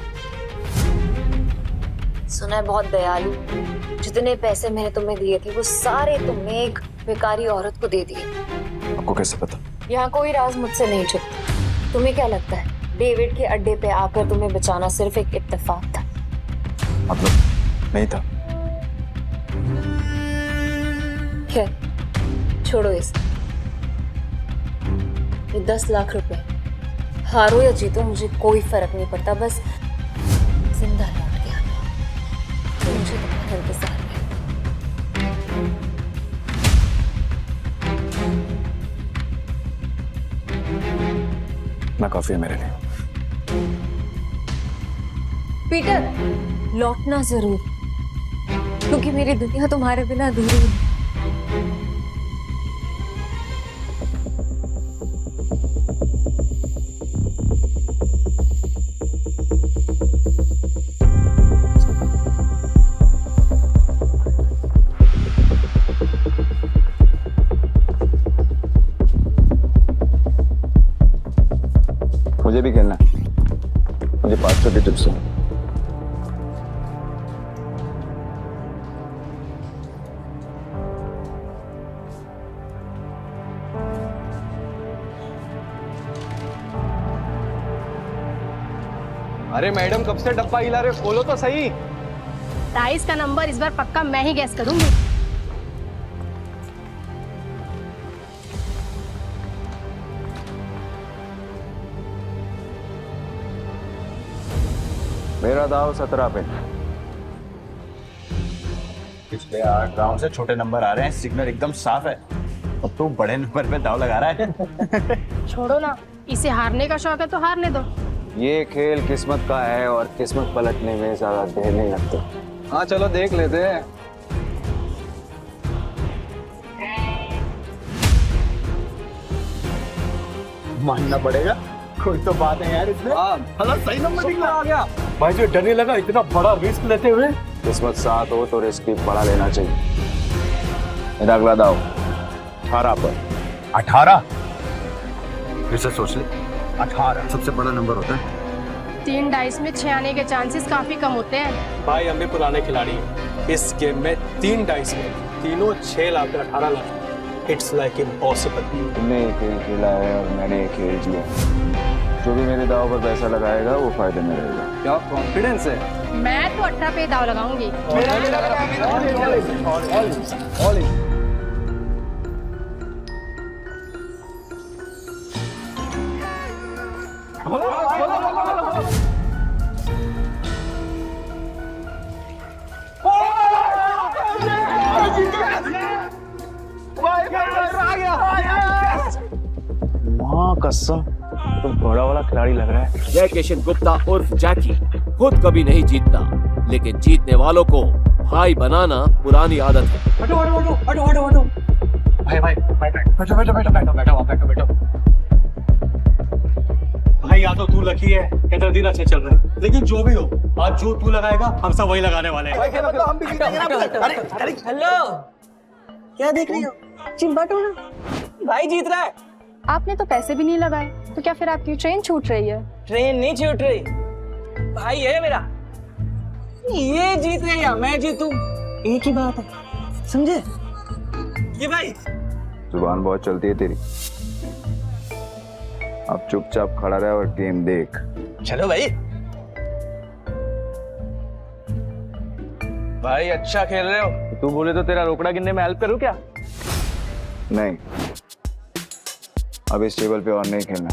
सुना है बहुत दयालु, जितने पैसे मैंने तुम्हें दिए थे वो सारे तुमने एक बेकारी औरत को दे दिए। आपको कैसे पता? यहाँ कोई राज मुझसे नहीं छुपता। तुम्हें क्या लगता है डेविड के अड्डे पे आकर तुम्हें बचाना सिर्फ एक इत्तेफाक था? मतलब नहीं था। खैर छोड़ो इसे। ये 10 लाख रुपए हारो या जीतो मुझे कोई फर्क नहीं पड़ता, बस जिंदा लौट के आना। तो मुझे तुम्हारा इंतजार है। ना काफी है मेरे लिए। पीटर लौटना जरूर, क्योंकि मेरी दुनिया तुम्हारे बिना अधूरी है। मुझे भी खेलना है। मुझे 500 की टिप्स है। अरे मैडम कब से डब्बा हिला रहे हो? खोलो तो सही। राइस का नंबर इस बार पक्का मैं ही गैस करूंगी। मेरा दाव 17 पे। पिछले 8 राउंड से छोटे नंबर आ रहे हैं, सिग्नल एकदम साफ है। अब तो बड़े नंबर पे दाव लगा रहा है। छोड़ो ना, इसे हारने का शौक है तो हारने दो। ये खेल किस्मत का है और किस्मत पलटने में ज्यादा देर नहीं लगती। हाँ चलो देख लेते हैं। मानना पड़ेगा, कोई तो बात है यार इसमें। हाँ सही नंबर निकला आ गया। भाई जो डर नहीं लगा इतना बड़ा रिस्क लेते हुए। किस्मत साथ हो तो रिस्क भी बड़ा लेना चाहिए। मेरा अगला दाव 18 पर। 18? फिर से सोच ले। 18 सबसे बड़ा नंबर होता है। 3 डाइस में 6 आने के चांसेस काफी कम होते हैं। भाई हम भी पुराने खिलाड़ी हैं। इस गेम में 3 डाइस में तीनों 6 lakh 18 lakh. It's like impossible. तुमने एक खेल खेला है और मैंने एक खेल जिया। जो भी मेरे दाव पर पैसा लगाएगा वो फायदे में रहेगा। क्या कॉन्फिडेंस है? मैं तो 18 पे दाव लगाऊंगी। माँ कसम तो बड़ा वाला खिलाड़ी लग रहा है। जय किशन गुप्ता उर्फ जैकी खुद कभी नहीं जीतता, लेकिन जीतने वालों को भाई बनाना पुरानी आदत है। हटो हटो हटो हटो हटो हटो। भाई भाई बैठो बैठो बैठो बैठो बैठो बैठो बैठो। भाई या तो तू लकी है या तेरा दिन अच्छे चल रहे हैं, लेकिन जो भी हो आज जो तू लगाएगा हम सब वही लगाने वाले हैं। हम भी हेलो, क्या देख रही हो? चिंबाटो ना, भाई जीत रहा है। आपने तो पैसे भी नहीं लगाए, तो क्या फिर आपकी ट्रेन छूट रही है? ट्रेन नहीं छूट रही, भाई है मेरा। ये जीत गया या मैं जीतूं, एक ही बात है, समझे? ये भाई जुबान बहुत चलती है तेरी। अब चुपचाप खड़ा रहे और गेम देख। चलो भाई। भाई अच्छा खेल रहे हो। तू बोले तो तेरा रोकड़ा गिनने में हेल्प करूं क्या? नहीं, अब इस टेबल पे और नहीं खेलना।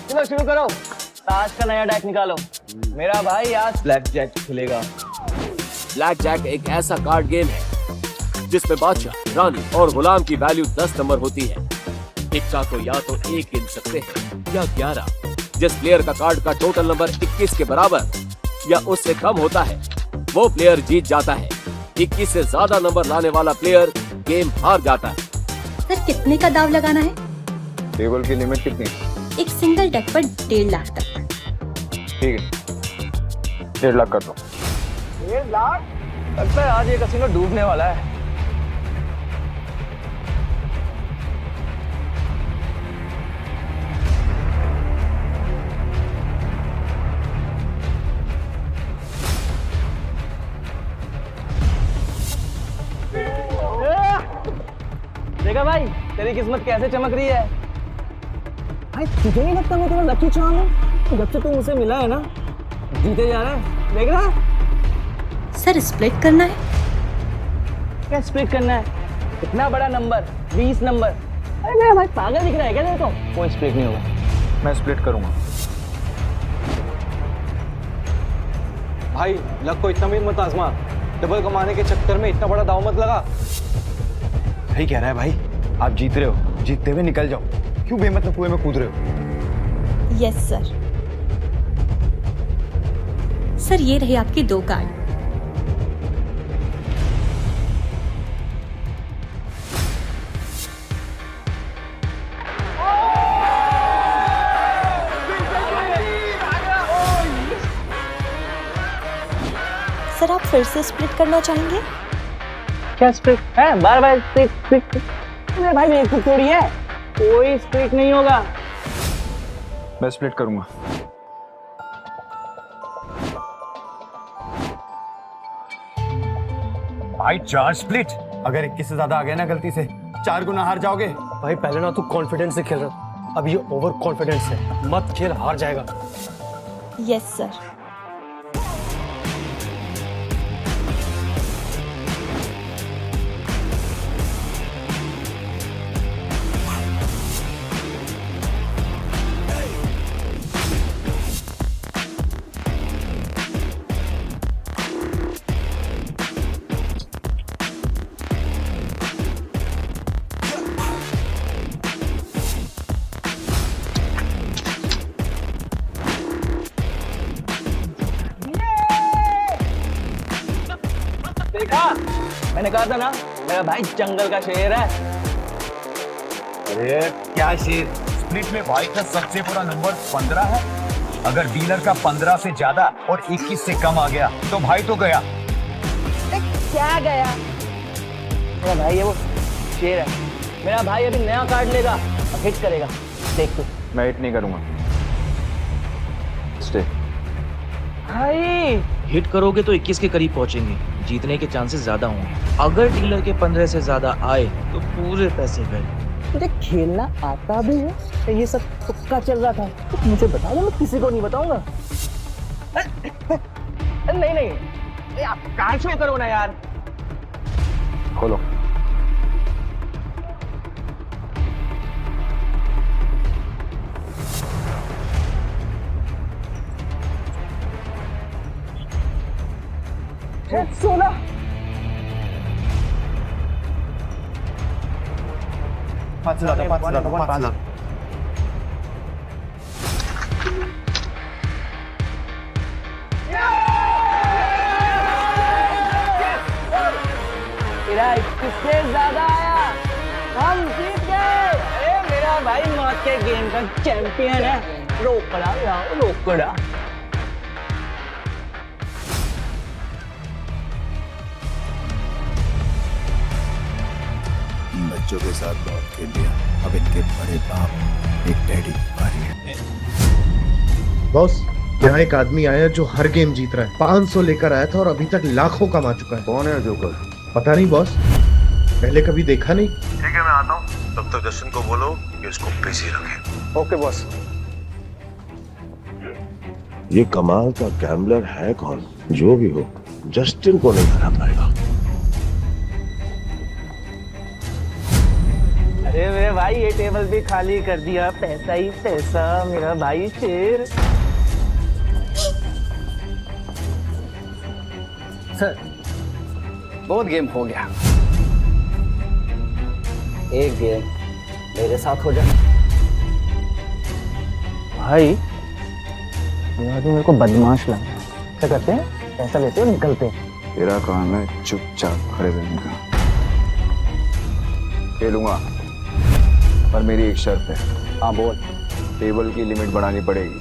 चलो शुरू करो। ताश का नया डेक निकालो। मेरा भाई आज ब्लैक जैक खेलेगा। ब्लैक जैक एक ऐसा कार्ड गेम है जिसमें बादशाह, रानी और गुलाम की वैल्यू 10 नंबर होती है। इक्का को या तो 1 गिन सकते हैं या 11। जिस प्लेयर का कार्ड का टोटल नंबर 21 के बराबर या उससे कम होता है वो प्लेयर जीत जाता है। 21 से ज्यादा नंबर लाने वाला प्लेयर गेम हार जाता है। सर कितने का दाव लगाना है? टेबल की लिमिट कितनी? एक सिंगल डेक पर 1.5 लाख तक। ठीक है, 1.5 लाख कर दो। 1.5 लाख? लगता है आज ये कसिनो डूबने वाला है। देखा भाई तेरी किस्मत कैसे चमक रही है। भाई तुझे नहीं लगता मैं तेरा लकी चार्म हूँ? जब से तू मुझसे मिला है ना जीते जा रहा है, देख रहा है। सर स्प्लिट करना है? क्या स्प्लिट करना है? इतना बड़ा नंबर 20 नंबर, अरे मेरा भाई पागल दिख रहा है क्या तेरे को? कोई स्प्लिट नहीं होगा। मैं स्प्लिट करूंगा। भाई लक को इतना भी मत आजमा, डबल कमाने के चक्कर में इतना बड़ा दाव मत लगा। सही कह रहा है भाई, आप जीत रहे हो, जीतते हुए निकल जाओ, क्यों बेमतलब कुएं में कूद रहे हो? Yes sir. सर ये रही आपकी 2 कार्ड। सर आप फिर से स्प्लिट करना चाहेंगे? क्या स्प्लिट है? बार बार स्प्लिट। अरे भाई मेरे को थोड़ी है, कोई स्प्लिट नहीं होगा। मैं स्प्लिट करूंगा। भाई 4 स्प्लिट, अगर 21 से ज्यादा आ गया ना गलती से 4 गुना हार जाओगे। भाई पहले ना तू कॉन्फिडेंस से खेल रहा, अब ये ओवर कॉन्फिडेंस है, मत खेल, हार जाएगा। Yes sir. देखा, मैंने कहा था ना मेरा भाई जंगल का शेर है। अरे क्या शेर, स्प्लिट में भाई का सबसे बुरा नंबर 15 है। अगर डीलर का 15 से ज्यादा और 21 से कम आ गया तो भाई तो गया। क्या गया? मेरा भाई ये वो शेर है, मेरा भाई अभी नया कार्ड लेगा और हिट करेगा, देख तू। मैं हिट नहीं करूंगा। स्टे। भाई हिट करोगे तो 21 के करीब पहुंचेंगे, जीतने के चांसेस ज्यादा होंगे। अगर डीलर के 15 से ज्यादा आए तो पूरे पैसे गए। तुझे खेलना आता भी है तो ये सब तुक्का चल रहा था तो मुझे बता दो, मैं किसी को नहीं बताऊंगा। नहीं नहीं आप कार शो करो ना यार। खोलो। सोना पाँच लाख। तेरा 21 से ज्यादा आया, हम जीत गए। अरे मेरा भाई मौत के गेम का चैंपियन है। रोकड़ा यार, रोकड़ा। बच्चों के साथ बहुत खेल लिया, अब इनके बड़े बाप एक डैडी की बारी है। बॉस यहाँ एक आदमी आया जो हर गेम जीत रहा है, 500 लेकर आया था और अभी तक लाखों कमा चुका है। कौन है जोकर? पता नहीं बॉस, पहले कभी देखा नहीं। ठीक है मैं आता हूँ, तब तक जस्टिन को बोलो कि उसको बिजी रखे। Okay boss. ये कमाल का गैम्बलर है कौन? जो भी हो, जस्टिन को नहीं हरा पाएगा। अरे मेरे भाई ये टेबल भी खाली कर दिया, पैसा ही पैसा, मेरा भाई शेर। सर बहुत गेम हो गया, एक गेम मेरे साथ हो जाए। भाई मेरे को बदमाश लगा। क्या करते हैं, पैसा लेते हैं निकलते हैं। तेरा काम है चुपचाप खड़े रहने का। खेलूंगा पर मेरी एक शर्त है। हाँ बोल। टेबल की लिमिट बढ़ानी पड़ेगी।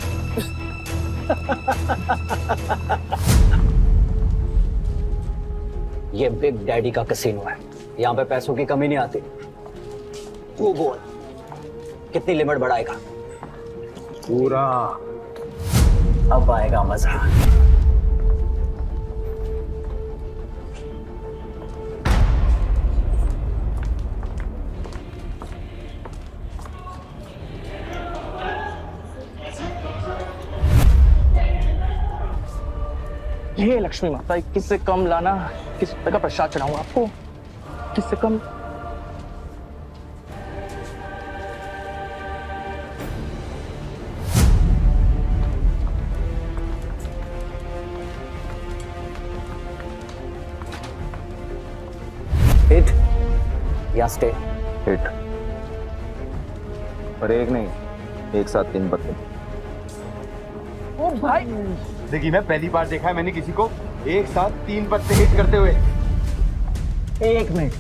ये बिग डैडी का कैसीनो है, यहाँ पे पैसों की कमी नहीं आती। तू बोल कितनी लिमिट बढ़ाएगा? पूरा। अब आएगा मजा। हे लक्ष्मी माता, 21 से कम लाना, 21 रुपए का प्रसाद चढ़ाऊंगा आपको। 21 से कम। हिट या स्टे? हिट। और एक नहीं, एक साथ 3 पत्ते। ओ भाई, देखिए मैं पहली बार देखा है मैंने किसी को एक साथ 3 पत्ते हिट करते हुए। एक मिनट,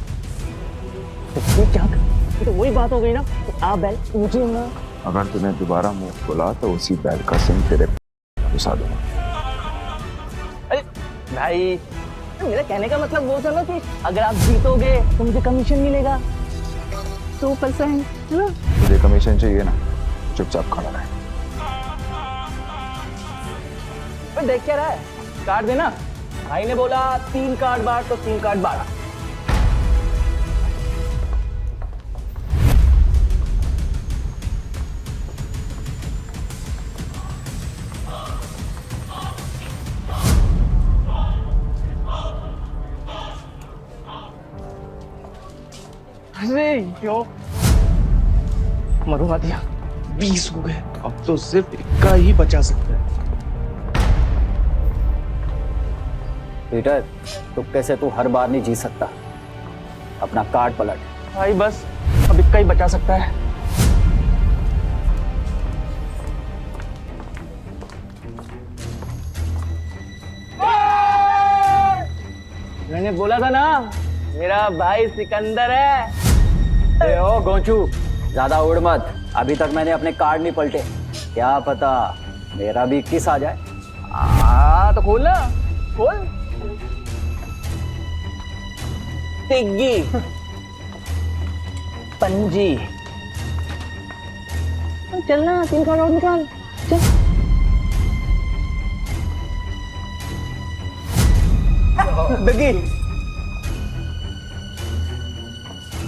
तो क्या? ये तो वही बात हो गई ना, तो आप बैल मुझे ना। अगर तूने दोबारा मुंह खोला तो उसी बैल का सिंह तेरे घुसा दूंगा। अरे भाई, मेरा कहने का मतलब वो था ना कि अगर आप जीतोगे तो मुझे कमीशन मिलेगा 2%, है ना? तुझे कमीशन चाहिए ना, चुपचाप खड़ा रहे। देख क्या रहा है, कार्ड देना। भाई ने बोला 3 कार्ड बांट तो 3 कार्ड बांटा। अरे यो, मरुआ दिया। 20 हो गए, अब तो सिर्फ इक्का ही बचा सकता है। पीटर, तुक्के से तू हर बार नहीं जीत सकता, अपना कार्ड पलट। भाई बस अब इक्का ही बचा सकता है। मैंने बोला था ना, मेरा भाई सिकंदर है। ए ओ गोंचू, ज्यादा उड़ मत, अभी तक मैंने अपने कार्ड नहीं पलटे, क्या पता मेरा भी 21 आ जाए। तो खोल ना, खोल। तिग्गी, पंजी, चलना 3 कार्ड और निकाल, चल। तिग्गी,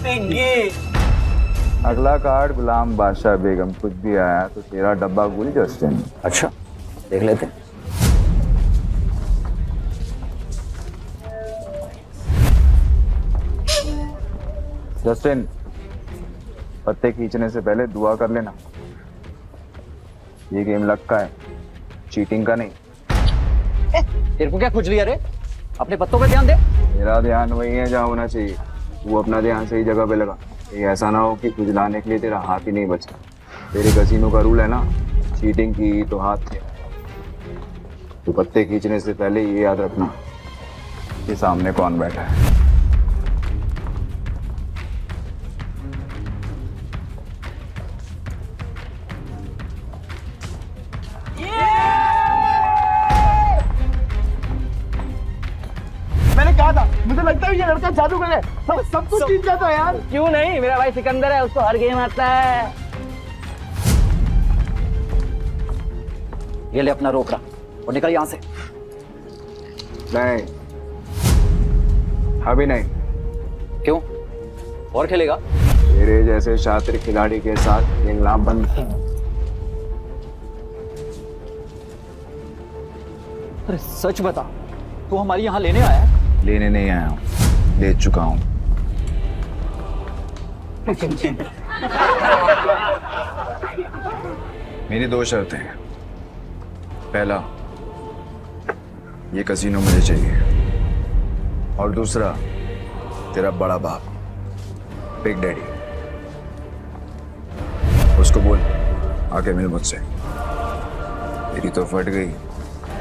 तिग्गी। अगला कार्ड गुलाम बादशाह बेगम। कुछ भी आया तो तेरा डब्बा गुल जस्टिन। अच्छा, देख लेते। जस्टिन, पत्ते खींचने से पहले दुआ कर लेना। ये गेम लक का है, चीटिंग का नहीं। तेरे को क्या खुजली है रे? अपने पत्तों पे ध्यान दे। मेरा ध्यान वही है जहाँ होना चाहिए, वो अपना ध्यान सही जगह पे लगा। ये ऐसा ना हो कि खुजलाने के लिए तेरा हाथ ही नहीं बचा। तेरे कसीनो का रूल है ना, चीटिंग की तो हाथ थे। तो पत्ते खींचने से पहले ये याद रखना कि सामने कौन बैठा है। मैंने कहा था, मुझे लगता है ये लड़का जादूगर है, सब कुछ जीत जाता है यार। क्यों नहीं, मेरा भाई सिकंदर है, उसको हर गेम आता है। ये ले अपना रोकड़ा और निकल यहाँ से। नहीं, अभी नहीं। क्यों? और खेलेगा? तेरे जैसे शातिर खिलाड़ी के साथ खेलना बंद। अरे सच बता, तू हमारी यहाँ लेने आया है? लेने नहीं आया हूँ, ले चुका हूँ। मेरी 2 शर्तें हैं। पहला, ये कसीनो मुझे चाहिए, और दूसरा, तेरा बड़ा बाप बिग डैडी, उसको बोल आके मिल मुझसे। मेरी तो फट गई।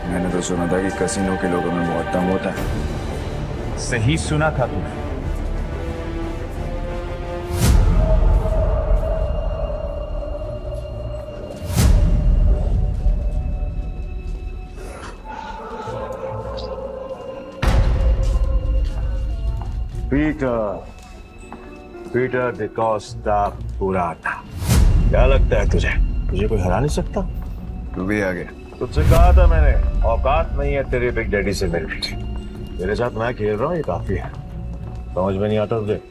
मैंने तो सुना था कि कसीनो के लोगों में बहुत दम होता है। सही सुना था तूने। पीटर डिकोस्टा पूरा था। क्या लगता है तुझे, तुझे कोई हरा नहीं सकता? तू भी आ गया। तुझसे कहा था मैंने, औकात नहीं है तेरे बिग डैडी से मिलने की। तेरे साथ मैं खेल रहा हूँ, ये काफी है। समझ में नहीं आता तुझे?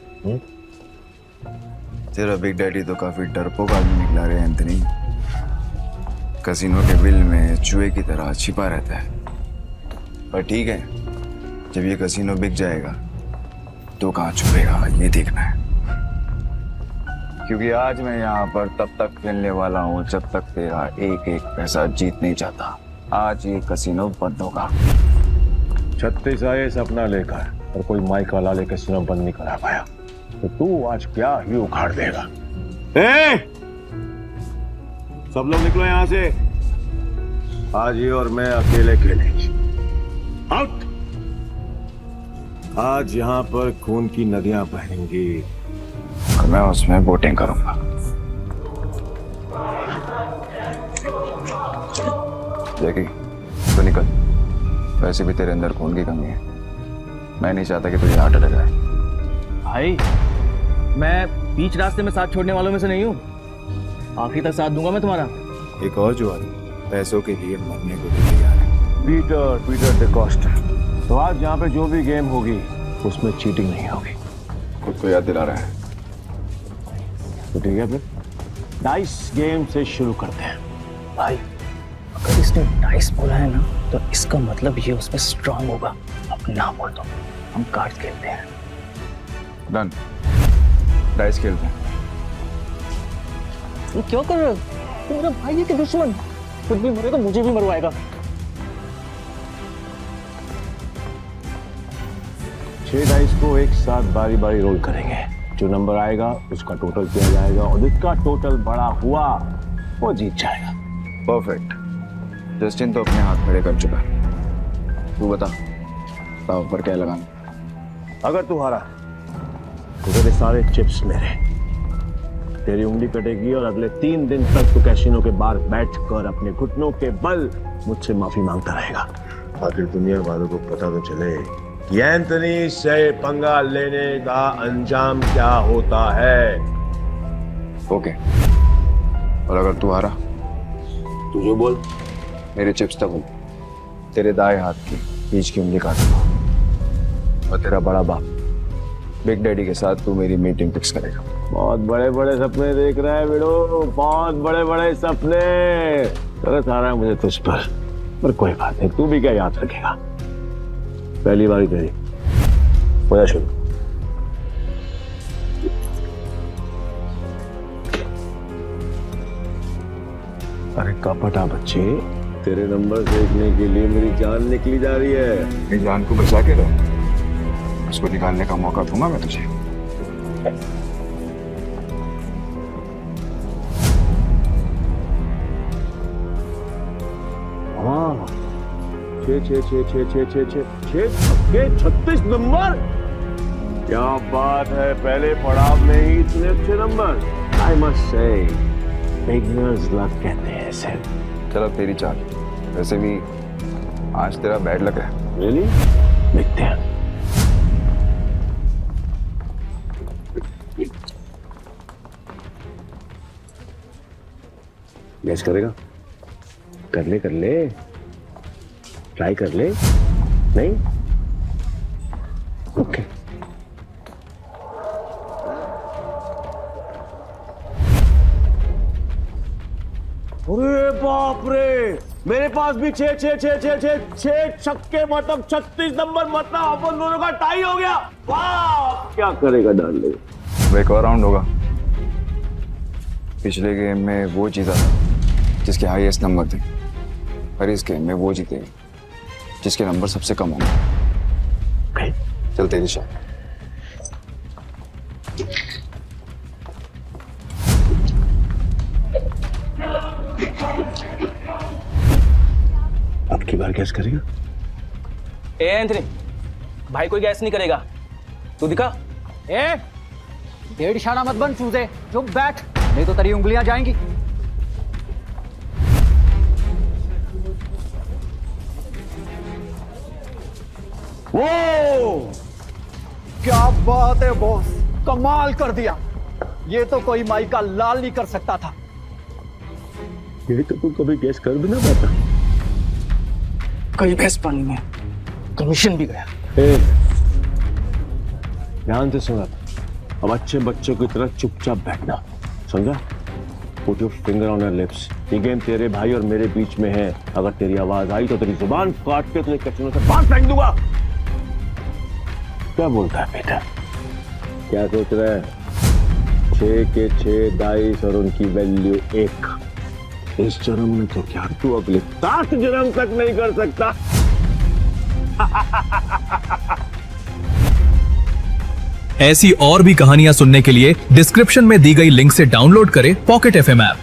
तेरा बिग डैडी तो काफी डरपोक आदमी निकला रे एंथनी। कसीनो के बिल में चूहे की तरह छिपा रहता है। पर ठीक है, जब ये कसीनो बिक जाएगा तो कहाँ छुपेगा ये देखना है। क्योंकि आज मैं यहाँ पर तब तक खेलने वाला हूँ जब तक तेरा एक एक पैसा जीत नहीं जाता। आज ये कसीनो बंद होगा। 36 आए सपना लेकर और कोई माइक वाला लेकर कसीनो बंद नहीं करा पाया, तो तू आज क्या ही उखाड़ देगा। सब लोग निकलो यहां से, आज ये और मैं अकेले खेलेंगे। आउट। आज यहाँ पर खून की नदियां बहेंगी और मैं उसमें बोटिंग करूंगा। जैकी तो निकल, वैसे भी तेरे अंदर खून की कमी है। मैं नहीं चाहता कि तुझे हार्ट अटैक आए। भाई मैं बीच रास्ते में साथ छोड़ने वालों में से नहीं हूँ, आखिरी तक साथ दूंगा मैं तुम्हारा। एक और जुआरी पैसों के लिए मरने को भी तैयार है। पीटर डिकोस्टा। तो आज यहाँ पे जो भी गेम होगी उसमें चीटिंग नहीं होगी। खुद को याद दिला रहा है तो ठीक है, फिर डाइस गेम से शुरू करते हैं। भाई अगर इसने डाइस बोला है ना तो इसका मतलब ये उसमें स्ट्रांग होगा। अब ना बोल दो, हम कार्ड्स खेलते हैं। डन, डाइस खेलते हैं। ये क्यों कर रहे हो? तू मेरा भाई है कि दुश्मन? खुद भी मरेगा, मुझे भी मरवाएगा। 6 डाइस को एक साथ बारी बारी रोल करेंगे। जो नंबर आएगा उसका टोटल किया जाएगा और जिसका टोटल बड़ा हुआ वो जीत जाएगा। परफेक्ट। जस्टिन तो अपने हाथ खड़े कर चुका है। तू बता दाव पर क्या लगाना? अगर तू हारा तो तेरे सारे चिप्स मेरे। तेरी उंगली कटेगी और अगले 3 दिन तक तू कैसीनो के बाहर बैठकर अपने घुटनों के बल मुझसे माफी मांगता रहेगा। आखिर दुनिया वालों को पता तो चले कि एंथनी से पंगा लेने का अंजाम क्या होता है। ओके। और अगर तू हारा? तू जो बोल। मेरे चिप्स तक तेरे दाएं हाथ की बीच की उंगली काटूंगा और तेरा बड़ा बाप बिग डैडी के साथ तू मेरी मीटिंग फिक्स करेगा। बहुत बड़े बड़े सपने देख रहा है बेड़ो, बहुत बड़े बड़े सपने। तरस आ रहा है मुझे तुझ पर कोई बात नहीं, तू भी क्या याद रखेगा। पहली बारी तेरी, हो जा शुरू। अरे कपटा बच्चे, तेरे नंबर देखने के लिए मेरी जान निकली जा रही है। मेरी जान को बचा के रहो, उसको निकालने का मौका दूंगा मैं तुझे। हाँ, 36 नंबर। क्या बात है, पहले पड़ाव में ही इतने अच्छे number. I must say beginners luck कहते हैं इसे। चलो तेरी चाल, वैसे भी आज तेरा बैड लक है। रियली? देखते हैं। गैस करेगा? कर ले, ट्राई कर ले। नहीं? ओके। अरे बाप रे, मेरे पास भी 6 छक्के, मतलब 36 नंबर, मतलब अपन दोनों का टाई हो गया। वाह, क्या करेगा डार्लिंग? वो एक और राउंड होगा। पिछले गेम में वो जीता था जिसके हाईएस्ट नंबर थे, और इस गेम में वो जीतेगा जिसके नंबर सबसे कम होंगे। चल तेरी शॉट। अब की बार गैस करेगा? ए एंथनी, भाई कोई गैस नहीं करेगा, तू दिखा। ए डेढ़ इशारा मत बन चूजे, चुप बैठ, नहीं तो तेरी उंगलियां जाएंगी। वो क्या बात है बॉस, कमाल कर दिया। ये तो कोई माई का लाल नहीं कर सकता था। ये तो तू कभी गैस कर भी ना पाता। कई भैंस पानी में, कमीशन भी गया। ध्यान से सुना, अब अच्छे बच्चों की तरह चुपचाप बैठना, समझा? Put your finger on her lips. ये गेम तेरे भाई और मेरे बीच में है। अगर तेरी आवाज आई तो तेरी जुबान काट के तुझे कैसीनो से बाहर फेंक दूंगा। क्या बोलता है बेटा? क्या सोच रहा है? 6 के 6 डाइस और उनकी वैल्यू 1। इस जन्म में तो क्या तू अगले 7 जन्म तक नहीं कर सकता। ऐसी और भी कहानियां सुनने के लिए डिस्क्रिप्शन में दी गई लिंक से डाउनलोड करें पॉकेट FM ऐप।